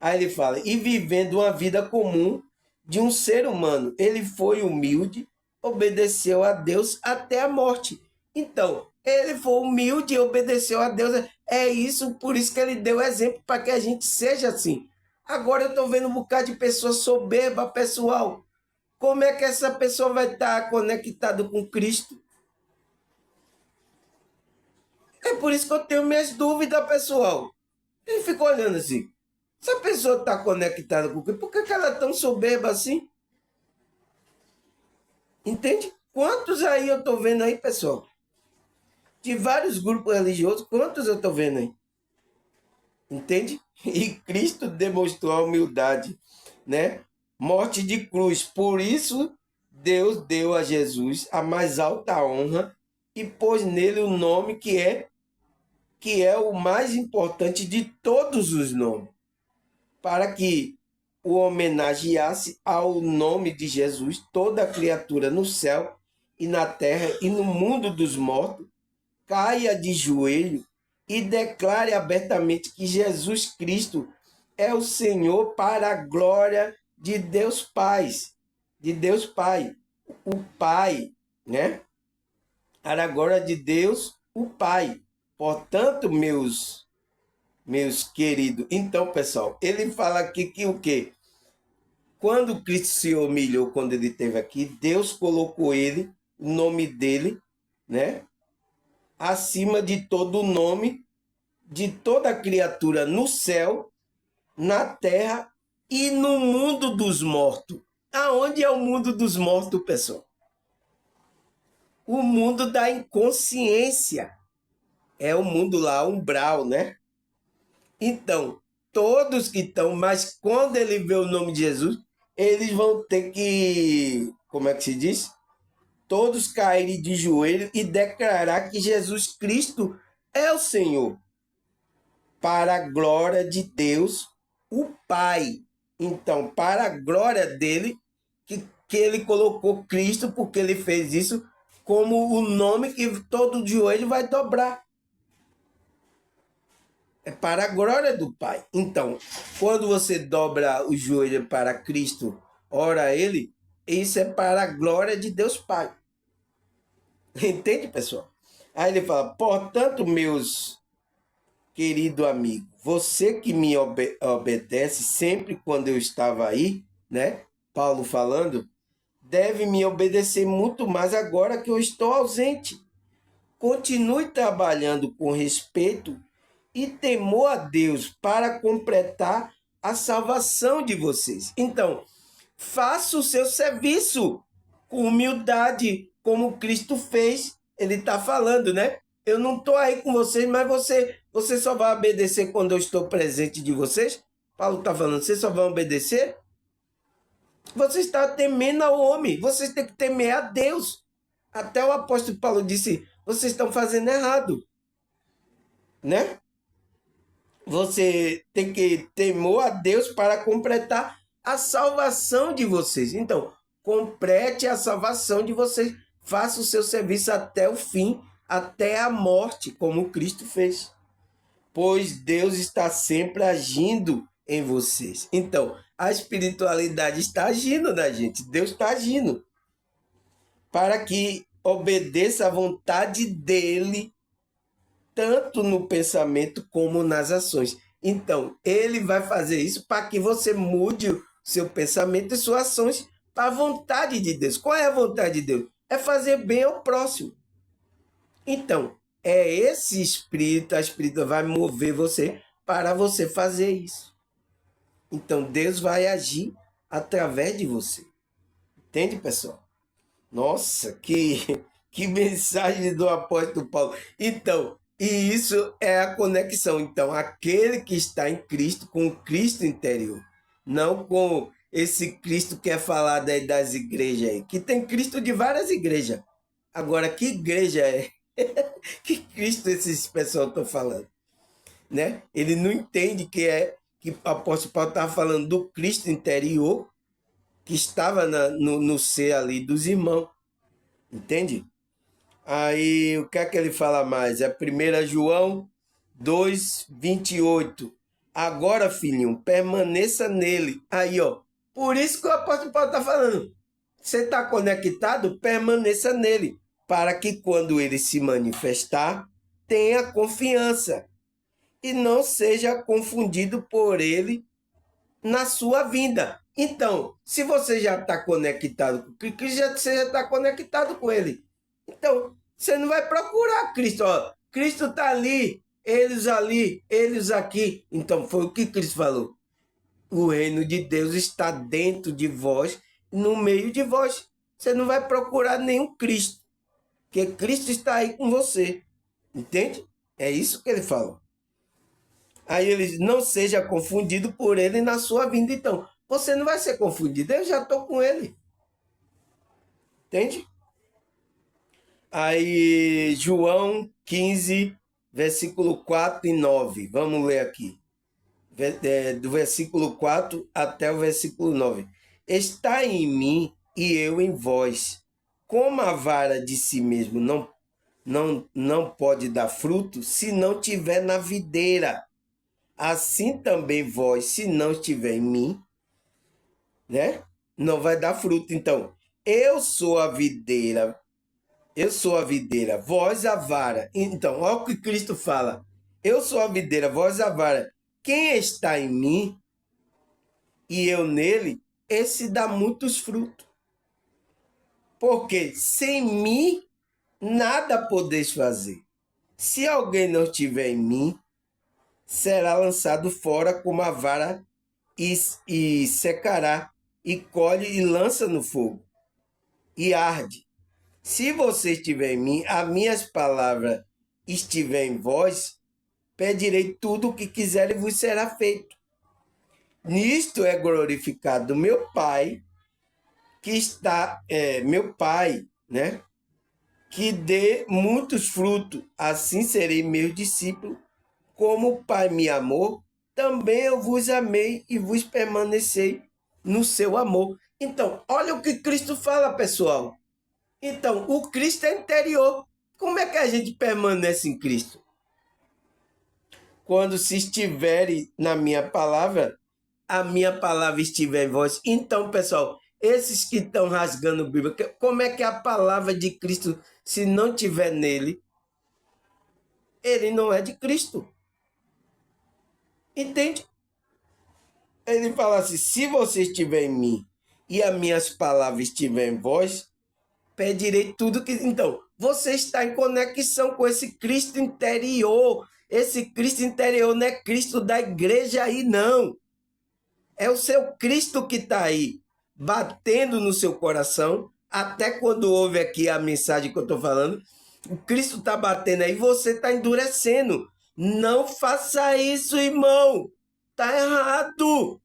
Aí ele fala, e vivendo uma vida comum de um ser humano, ele foi humilde, obedeceu a Deus até a morte. Então, ele foi humilde e obedeceu a Deus. É isso, por isso que ele deu exemplo para que a gente seja assim. Agora eu estou vendo um bocado de pessoa soberba, pessoal. Como é que essa pessoa vai estar conectada com Cristo? É por isso que eu tenho minhas dúvidas, pessoal. Ele fica olhando assim. Se a pessoa está conectada com Cristo, por que ela é tão soberba assim? Entende? Quantos aí eu estou vendo aí, pessoal? De vários grupos religiosos, quantos eu estou vendo aí? Entende? E Cristo demonstrou a humildade, né? Morte de cruz. Por isso, Deus deu a Jesus a mais alta honra e pôs nele o nome que é o mais importante de todos os nomes, para que o homenageasse ao nome de Jesus toda criatura no céu e na terra e no mundo dos mortos caia de joelho e declare abertamente que Jesus Cristo é o Senhor para a glória de Deus Pai, o Pai, né? Para a glória de Deus, o Pai. Portanto, meus queridos, então, pessoal, ele fala aqui que o quê? Quando Cristo se humilhou, quando ele esteve aqui, Deus colocou ele, o nome dele, né? Acima de todo o nome, de toda criatura no céu, na terra e no mundo dos mortos. Aonde é o mundo dos mortos, pessoal? O mundo da inconsciência. É o mundo lá, umbral, né? Então, todos que estão, mas quando ele vê o nome de Jesus, eles vão ter que, como é que se diz? Todos caírem de joelho e declarar que Jesus Cristo é o Senhor, para a glória de Deus, o Pai. Então, para a glória dele, que ele colocou Cristo, porque ele fez isso como o nome que todo joelho vai dobrar. É para a glória do Pai. Então, quando você dobra o joelho para Cristo, ora a Ele, isso é para a glória de Deus Pai. Entende, pessoal? Aí ele fala, portanto, meus querido amigo, você que me obedece sempre quando eu estava aí, né? Paulo falando, deve me obedecer muito mais agora que eu estou ausente. Continue trabalhando com respeito e temor a Deus para completar a salvação de vocês. Então, faça o seu serviço com humildade, como Cristo fez. Ele está falando, né? Eu não estou aí com vocês, mas você só vai obedecer quando eu estou presente de vocês? Paulo está falando, você só vai obedecer? Você está temendo ao homem, vocês têm que temer a Deus. Até o apóstolo Paulo disse, vocês estão fazendo errado, né? Você tem que temor a Deus para completar a salvação de vocês. Então, complete a salvação de vocês. Faça o seu serviço até o fim, até a morte, como Cristo fez. Pois Deus está sempre agindo em vocês. Então, a espiritualidade está agindo na gente. Deus está agindo para que obedeça à vontade dele tanto no pensamento como nas ações. Então, ele vai fazer isso para que você mude o seu pensamento e suas ações para a vontade de Deus. Qual é a vontade de Deus? É fazer bem ao próximo. Então, é esse espírito, a espírito vai mover você para você fazer isso. Então, Deus vai agir através de você. Entende, pessoal? Nossa, que mensagem do apóstolo Paulo. Então, e isso é a conexão. Então, aquele que está em Cristo, com o Cristo interior, não com esse Cristo que é falado aí das igrejas aí, que tem Cristo de várias igrejas. Agora, que igreja é? Que Cristo esses pessoal estão falando, né? Ele não entende que o apóstolo Paulo estava falando do Cristo interior que estava no ser ali dos irmãos, entende? Aí, o que é que ele fala mais? É 1 João 2:28. Agora, filhinho, permaneça nele. Aí, ó. Por isso que o apóstolo Paulo está falando. Você está conectado? Permaneça nele. Para que quando ele se manifestar, tenha confiança. E não seja confundido por ele na sua vinda. Então, se você já está conectado com Cristo, você já está conectado com ele. Então, você não vai procurar Cristo. Ó, Cristo está ali, eles aqui. Então, foi o que Cristo falou. O reino de Deus está dentro de vós, no meio de vós. Você não vai procurar nenhum Cristo, porque Cristo está aí com você. Entende? É isso que ele falou. Aí ele diz, não seja confundido por ele na sua vinda. Então, você não vai ser confundido. Eu já estou com ele. Entende? Aí, João 15, versículo 4 e 9. Vamos ler aqui. Do versículo 4 até o versículo 9. Está em mim e eu em vós. Como a vara de si mesmo não pode dar fruto se não tiver na videira. Assim também vós, se não estiver em mim, né? Não vai dar fruto. Então, eu sou a videira, vós a vara. Então, olha o que Cristo fala. Eu sou a videira, vós a vara. Quem está em mim e eu nele, esse dá muitos frutos. Porque sem mim, nada podeis fazer. Se alguém não estiver em mim, será lançado fora como a vara e secará, e colhe e lança no fogo, e arde. Se você estiver em mim, as minhas palavras estiver em vós, pedirei tudo o que quiser e vos será feito. Nisto é glorificado meu Pai, que está, meu Pai, né? Que dê muitos frutos, assim serei meu discípulo. Como o Pai me amou, também eu vos amei e vos permanecei no seu amor. Então, olha o que Cristo fala, pessoal. Então, o Cristo é interior. Como é que a gente permanece em Cristo? Quando se estiverem na minha palavra, a minha palavra estiver em vós. Então, pessoal, esses que estão rasgando a Bíblia, como é que a palavra de Cristo, se não tiver nele, ele não é de Cristo? Entende? Ele fala assim, se você estiver em mim e as minhas palavras estiverem em vós, pedirei tudo que... Então, você está em conexão com esse Cristo interior. Esse Cristo interior não é Cristo da igreja aí, não. É o seu Cristo que está aí, batendo no seu coração. Até quando ouve aqui a mensagem que eu estou falando, o Cristo está batendo aí, você está endurecendo. Não faça isso, irmão. Está errado.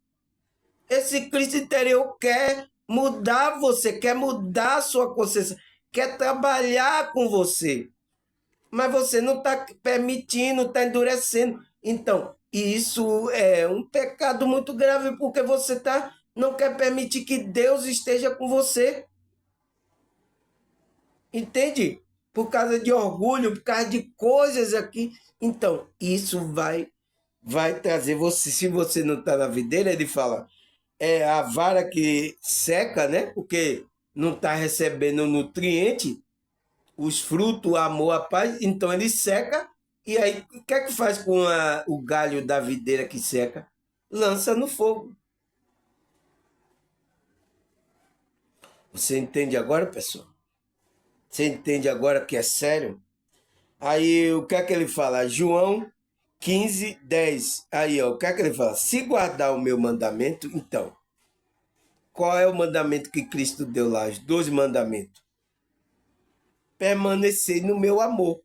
Esse Cristo interior quer mudar você, quer mudar a sua consciência, quer trabalhar com você. Mas você não está permitindo, está endurecendo. Então, isso é um pecado muito grave, porque você não quer permitir que Deus esteja com você. Entende? Por causa de orgulho, por causa de coisas aqui. Então, isso vai trazer você. Se você não está na videira, ele fala, é a vara que seca, né? Porque não está recebendo nutriente, os frutos, o amor, a paz, então ele seca. E aí, o que é que faz com o galho da videira que seca? Lança no fogo. Você entende agora, pessoal? Você entende agora que é sério? Aí, o que é que ele fala? João 15:10. Aí, ó, o que é que ele fala? Se guardar o meu mandamento, então, qual é o mandamento que Cristo deu lá? Os 12 mandamentos. Permanecer no meu amor.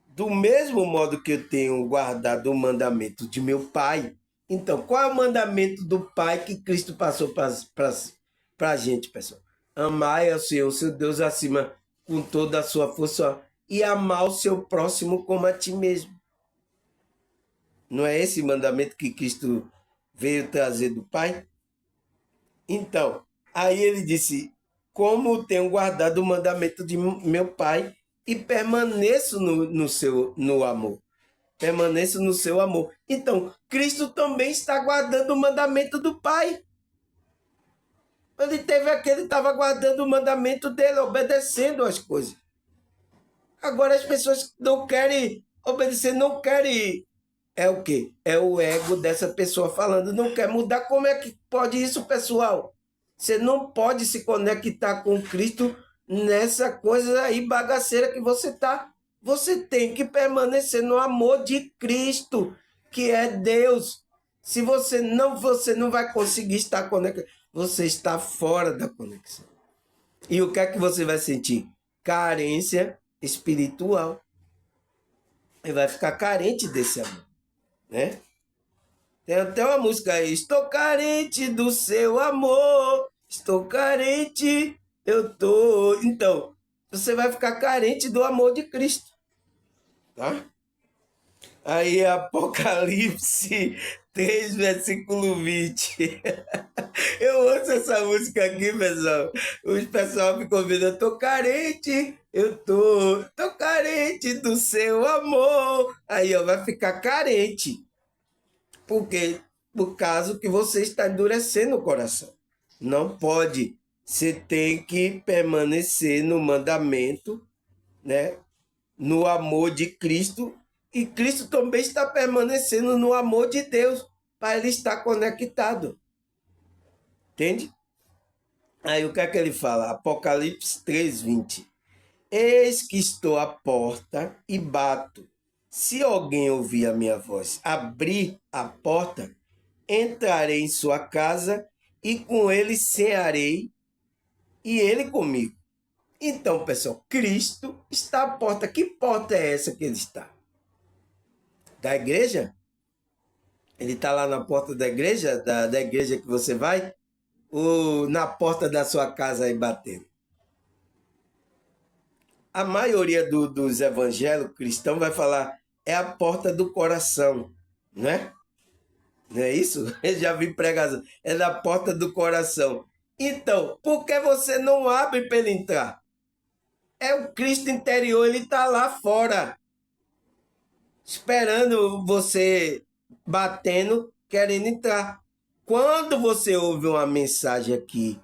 Do mesmo modo que eu tenho guardado o mandamento de meu Pai. Então, qual é o mandamento do Pai que Cristo passou para a gente, pessoal? Amar ao Senhor, seu Deus, acima com toda a sua força e amar o seu próximo como a ti mesmo. Não é esse mandamento que Cristo veio trazer do Pai? Então, aí ele disse, como tenho guardado o mandamento de meu Pai e permaneço no amor. Permaneço no seu amor. Então, Cristo também está guardando o mandamento do Pai. Ele teve aquele, estava guardando o mandamento dele, obedecendo as coisas. Agora as pessoas não querem obedecer, não querem. É o quê? É o ego dessa pessoa falando, não quer mudar. Como é que pode isso, pessoal? Você não pode se conectar com Cristo nessa coisa aí bagaceira que você está. Você tem que permanecer no amor de Cristo, que é Deus. Se você não vai conseguir estar conectado, você está fora da conexão. E o que é que você vai sentir? Carência espiritual. E vai ficar carente desse amor, né? Tem até uma música aí, estou carente do seu amor, estou carente, eu tô... Então, você vai ficar carente do amor de Cristo, tá? Aí, Apocalipse 3, versículo 20. Eu ouço essa música aqui, pessoal. Os pessoal ficam ouvindo, eu tô carente, tô carente do seu amor. Aí, ó, vai ficar carente. Porque, por causa que você está endurecendo o coração. Não pode. Você tem que permanecer no mandamento, né? No amor de Cristo. E Cristo também está permanecendo no amor de Deus, para ele estar conectado. Entende? Aí o que é que ele fala? Apocalipse 3:20. Eis que estou à porta e bato. Se alguém ouvir a minha voz, abrir a porta, entrarei em sua casa e com ele cearei e ele comigo. Então, pessoal, Cristo está à porta. Que porta é essa que ele está? Da igreja? Ele está lá na porta da igreja, da igreja que você vai? Ou na porta da sua casa aí batendo? A maioria dos evangélicos cristãos vai falar, é a porta do coração, não é? Não é isso? Eu já vi pregação. É na porta do coração. Então, por que você não abre para ele entrar? É o Cristo interior, ele está lá fora, esperando você, batendo, querendo entrar. Quando você ouve uma mensagem aqui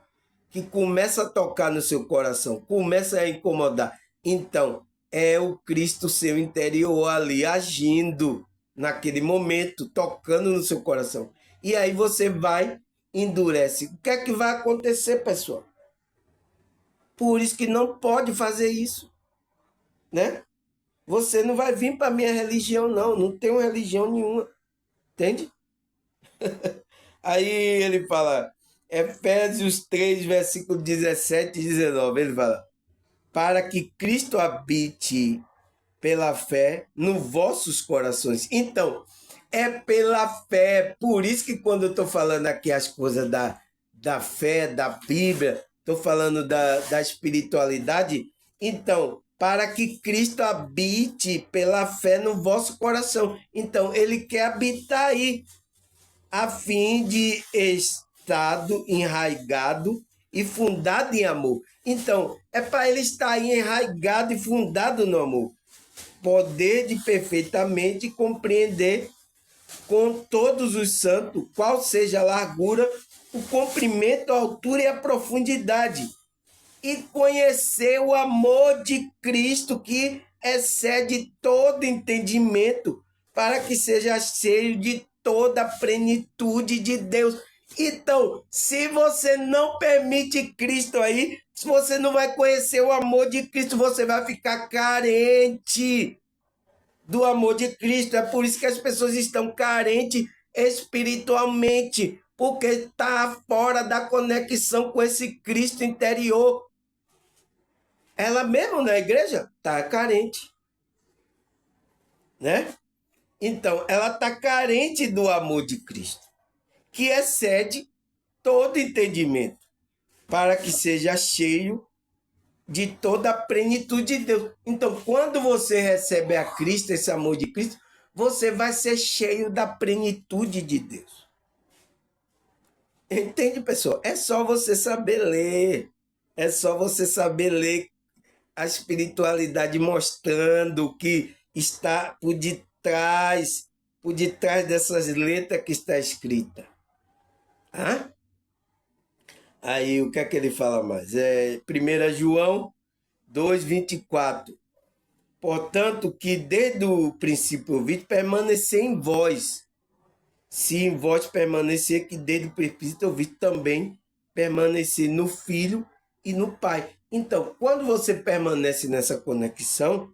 que começa a tocar no seu coração, começa a incomodar. Então, é o Cristo seu interior ali agindo naquele momento, tocando no seu coração. E aí você vai, endurece. O que é que vai acontecer, pessoal? Por isso que não pode fazer isso, né? Você não vai vir para minha religião, não. Não tenho religião nenhuma. Entende? Aí ele fala, Efésios 3, versículo 17 e 19. Ele fala, para que Cristo habite pela fé nos vossos corações. Então, é pela fé. Por isso que quando eu estou falando aqui as coisas da fé, da Bíblia, estou falando da espiritualidade. Então, para que Cristo habite pela fé no vosso coração. Então, ele quer habitar aí, a fim de estado enraizado e fundado em amor. Então, é para ele estar aí enraizado e fundado no amor. Poder de perfeitamente compreender com todos os santos qual seja a largura, o comprimento, a altura e a profundidade. E conhecer o amor de Cristo que excede todo entendimento, para que seja cheio de toda a plenitude de Deus. Então, se você não permite Cristo aí, se você não vai conhecer o amor de Cristo, você vai ficar carente do amor de Cristo. É por isso que as pessoas estão carentes espiritualmente, porque está fora da conexão com esse Cristo interior. Ela mesmo na igreja está carente, né? Então, ela está carente do amor de Cristo, que excede todo entendimento, para que seja cheio de toda a plenitude de Deus. Então, quando você recebe a Cristo, esse amor de Cristo, você vai ser cheio da plenitude de Deus. Entende, pessoal? É só você saber ler. É só você saber ler a espiritualidade mostrando que está por detrás dessas letras que está escrita. Hã? Aí o que é que ele fala mais? 1 João 2,24. Portanto, que desde o princípio ouvido, permanecer em vós. Se em vós permanecer, que desde o princípio ouvido também permanecer no Filho e no Pai. Então, quando você permanece nessa conexão,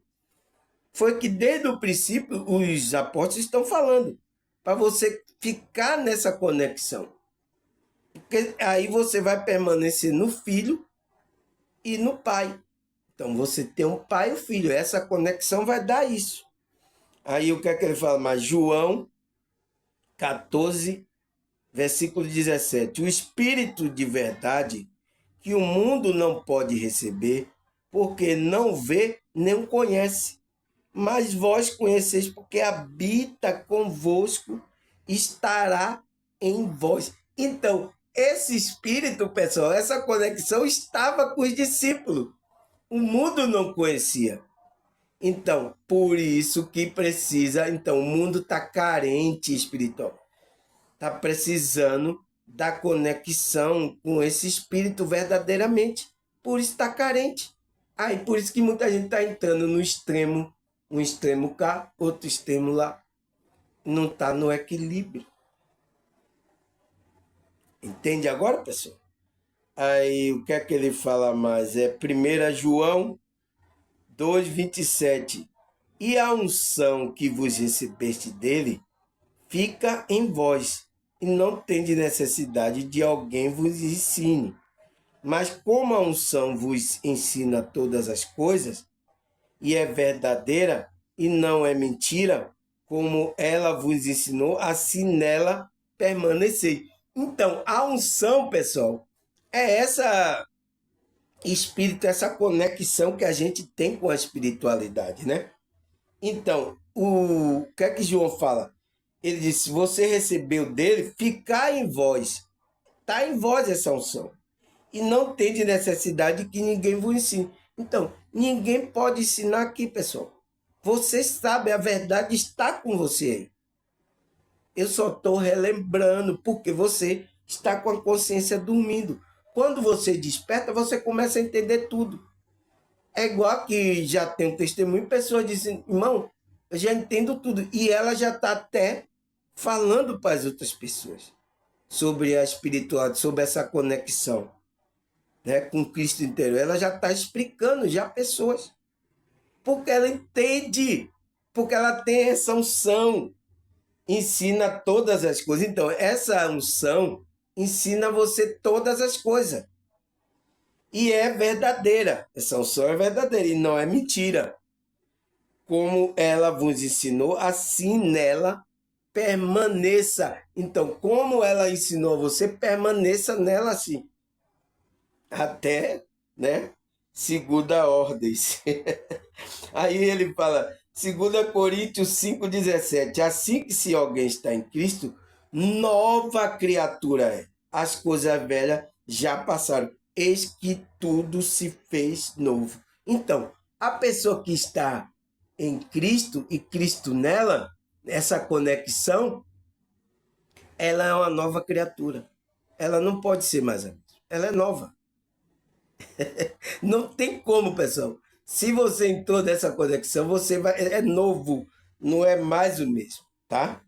foi que desde o princípio os apóstolos estão falando, para você ficar nessa conexão. Porque aí você vai permanecer no Filho e no Pai. Então você tem um pai e um filho. Essa conexão vai dar isso. Aí o que é que ele fala mais? João 14, versículo 17. O Espírito de verdade que o mundo não pode receber, porque não vê nem o conhece. Mas vós conheceis, porque habita convosco, estará em vós. Então, esse Espírito, pessoal, essa conexão estava com os discípulos. O mundo não conhecia. Então, por isso que precisa. Então, o mundo está carente espiritual. Está precisando da conexão com esse espírito verdadeiramente. Por isso está carente. Aí, por isso que muita gente está entrando no extremo. Um extremo cá, outro extremo lá. Não está no equilíbrio. Entende agora, pessoal? Aí, o que é que ele fala mais? 1 João 2,27. E a unção que vos recebeste dele fica em vós, e não tende necessidade de alguém vos ensine. Mas como a unção vos ensina todas as coisas, e é verdadeira e não é mentira, como ela vos ensinou, assim nela permanecei. Então, a unção, pessoal, é essa espírito, essa conexão que a gente tem com a espiritualidade, né? Então, o que é que João fala? Ele disse, você recebeu dele, ficar em vós. Está em vós essa unção. E não tem de necessidade que ninguém vos ensine. Então, ninguém pode ensinar aqui, pessoal. Você sabe, a verdade está com você aí. Eu só estou relembrando, porque você está com a consciência dormindo. Quando você desperta, você começa a entender tudo. É igual que já tem um testemunho, pessoas dizem, irmão, eu já entendo tudo. E ela já está até falando para as outras pessoas sobre a espiritualidade, sobre essa conexão, né, com Cristo inteiro. Ela já está explicando já pessoas. Porque ela entende, porque ela tem essa unção, ensina todas as coisas. Então, essa unção ensina você todas as coisas. E é verdadeira. Essa unção é verdadeira e não é mentira. Como ela vos ensinou, assim nela permaneça. Então, como ela ensinou a você, permaneça nela assim. Até, né? Segunda ordens. Aí ele fala, 2 Coríntios 5,17. Assim que se alguém está em Cristo, nova criatura é. As coisas velhas já passaram. Eis que tudo se fez novo. Então, a pessoa que está em Cristo e Cristo nela, essa conexão, ela é uma nova criatura. Ela não pode ser mais a mesma. Ela é nova. Não tem como, pessoal. Se você entrou nessa conexão, você vai. É novo, não é mais o mesmo, tá?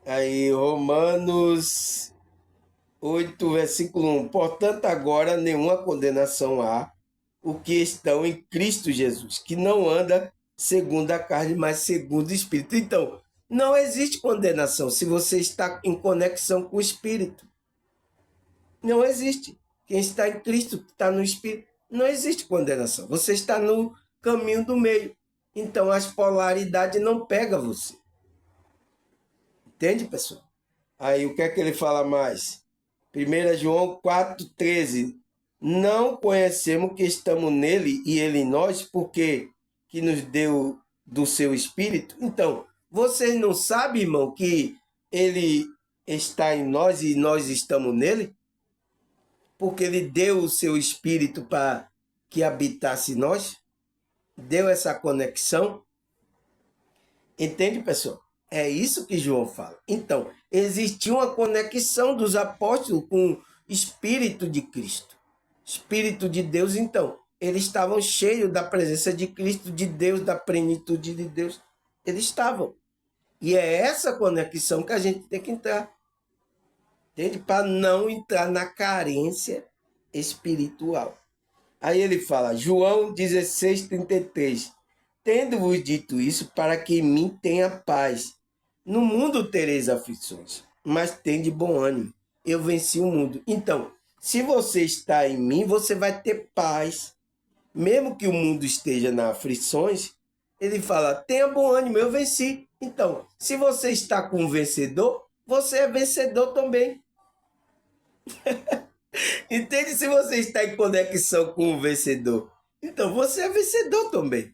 Aí, Romanos 8, versículo 1. Portanto, agora nenhuma condenação há o que estão em Cristo Jesus, que não anda segundo a carne, mas segundo o Espírito. Então, não existe condenação se você está em conexão com o Espírito. Não existe. Quem está em Cristo, está no Espírito, não existe condenação. Você está no caminho do meio. Então, as polaridades não pegam você. Entende, pessoal? Aí, o que é que ele fala mais? 1 João 4,13. Não conhecemos que estamos nele e ele em nós, porque que nos deu do seu Espírito. Então, vocês não sabem, irmão, que ele está em nós e nós estamos nele? Porque ele deu o seu Espírito para que habitasse em nós? Deu essa conexão? Entende, pessoal? É isso que João fala. Então, existia uma conexão dos apóstolos com o Espírito de Cristo. Espírito de Deus, então. Eles estavam cheios da presença de Cristo, de Deus, da plenitude de Deus. Eles estavam. E é essa conexão que a gente tem que entrar. Entende? Para não entrar na carência espiritual. Aí ele fala, João 16,33. Tendo-vos dito isso, para que em mim tenha paz. No mundo tereis aflições, mas tende bom ânimo. Eu venci o mundo. Então, se você está em mim, você vai ter paz. Mesmo que o mundo esteja nas aflições, ele fala, tenha bom ânimo, eu venci. Então, se você está com um vencedor, você é vencedor também. Entende? Se você está em conexão com o vencedor, então você é vencedor também.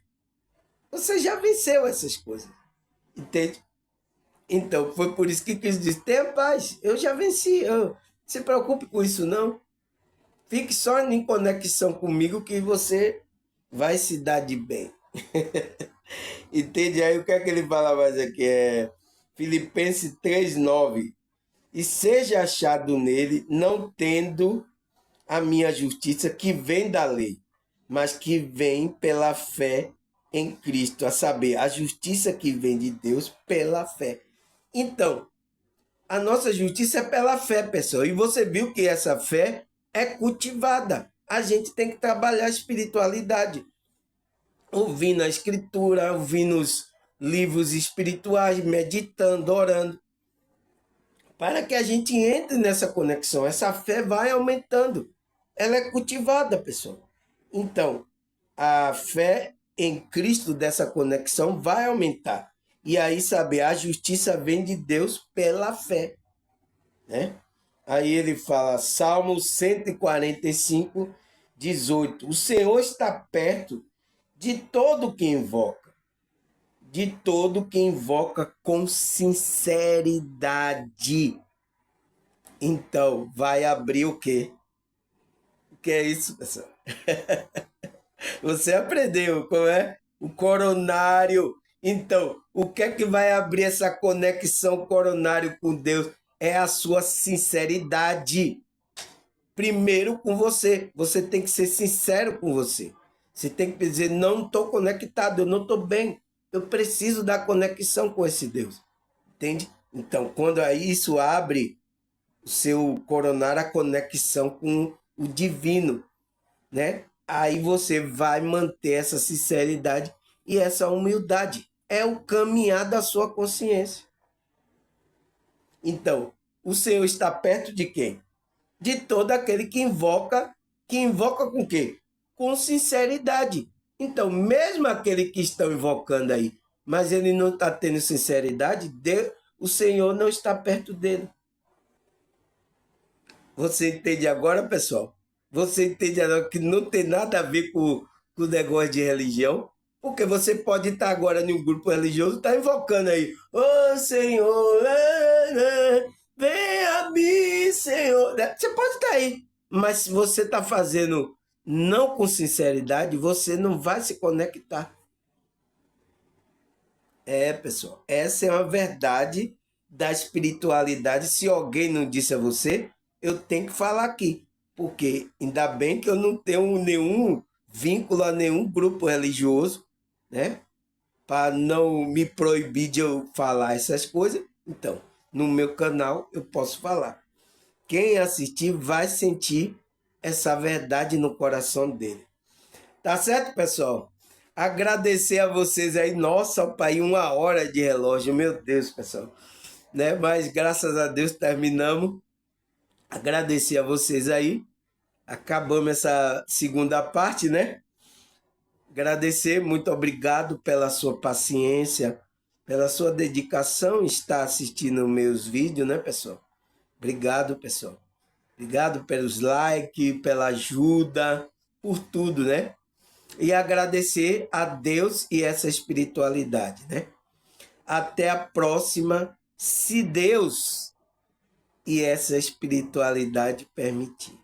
Você já venceu essas coisas. Entende? Então, foi por isso que Cristo disse, tenha paz, eu já venci. Não se preocupe com isso, não. Fique só em conexão comigo que você vai se dar de bem. Entende? Aí o que é que ele fala mais aqui? É Filipenses 3,9. E seja achado nele, não tendo a minha justiça que vem da lei, mas que vem pela fé em Cristo, a saber, a justiça que vem de Deus pela fé. Então, a nossa justiça é pela fé, pessoal. E você viu que essa fé é cultivada. A gente tem que trabalhar a espiritualidade, ouvindo a escritura, ouvindo os livros espirituais, meditando, orando, para que a gente entre nessa conexão. Essa fé vai aumentando. Ela é cultivada, pessoal. Então, a fé em Cristo dessa conexão vai aumentar. E aí, sabe, a justiça vem de Deus pela fé, né? Aí ele fala, Salmo 145, 18. O Senhor está perto de todo que invoca. De todo que invoca com sinceridade. Então, vai abrir o quê? O que é isso, pessoal? Você aprendeu como é? O coronário. Então, o que é que vai abrir essa conexão coronário com Deus? É a sua sinceridade. primeiro com você. Você tem que ser sincero com você. Você tem que dizer, não estou conectado, eu não estou bem. Eu preciso da conexão com esse Deus. Entende? Então, quando aí isso abre o seu coronário, a conexão com o divino, né? Aí você vai manter essa sinceridade e essa humildade. É o caminhar da sua consciência. Então, o Senhor está perto de quem? De todo aquele que invoca com quê? Com sinceridade. Então, mesmo aquele que estão invocando aí, mas ele não está tendo sinceridade, o Senhor não está perto dele. Você entende agora, pessoal? Você entende agora que não tem nada a ver com o negócio de religião? Porque você pode estar agora em um grupo religioso, está invocando aí, ô Senhor, vem a mim, Senhor. Você pode estar aí, mas se você está fazendo não com sinceridade, você não vai se conectar. É, pessoal, essa é uma verdade da espiritualidade. Se alguém não disse a você, eu tenho que falar aqui, porque ainda bem que eu não tenho nenhum vínculo a nenhum grupo religioso, né? Para não me proibir de eu falar essas coisas. Então, no meu canal eu posso falar. Quem assistir vai sentir essa verdade no coração dele. Tá certo, pessoal? Agradecer a vocês aí. Nossa, pai, 1 hora de relógio. Meu Deus, pessoal. Né? Mas graças a Deus terminamos. Agradecer a vocês aí. Acabamos essa segunda parte, né? Agradecer, muito obrigado pela sua paciência, pela sua dedicação em estar assistindo meus vídeos, né, pessoal? Obrigado, pessoal. Obrigado pelos likes, pela ajuda, por tudo, né? E agradecer a Deus e essa espiritualidade, né? Até a próxima, se Deus e essa espiritualidade permitir.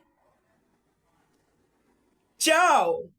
Tchau!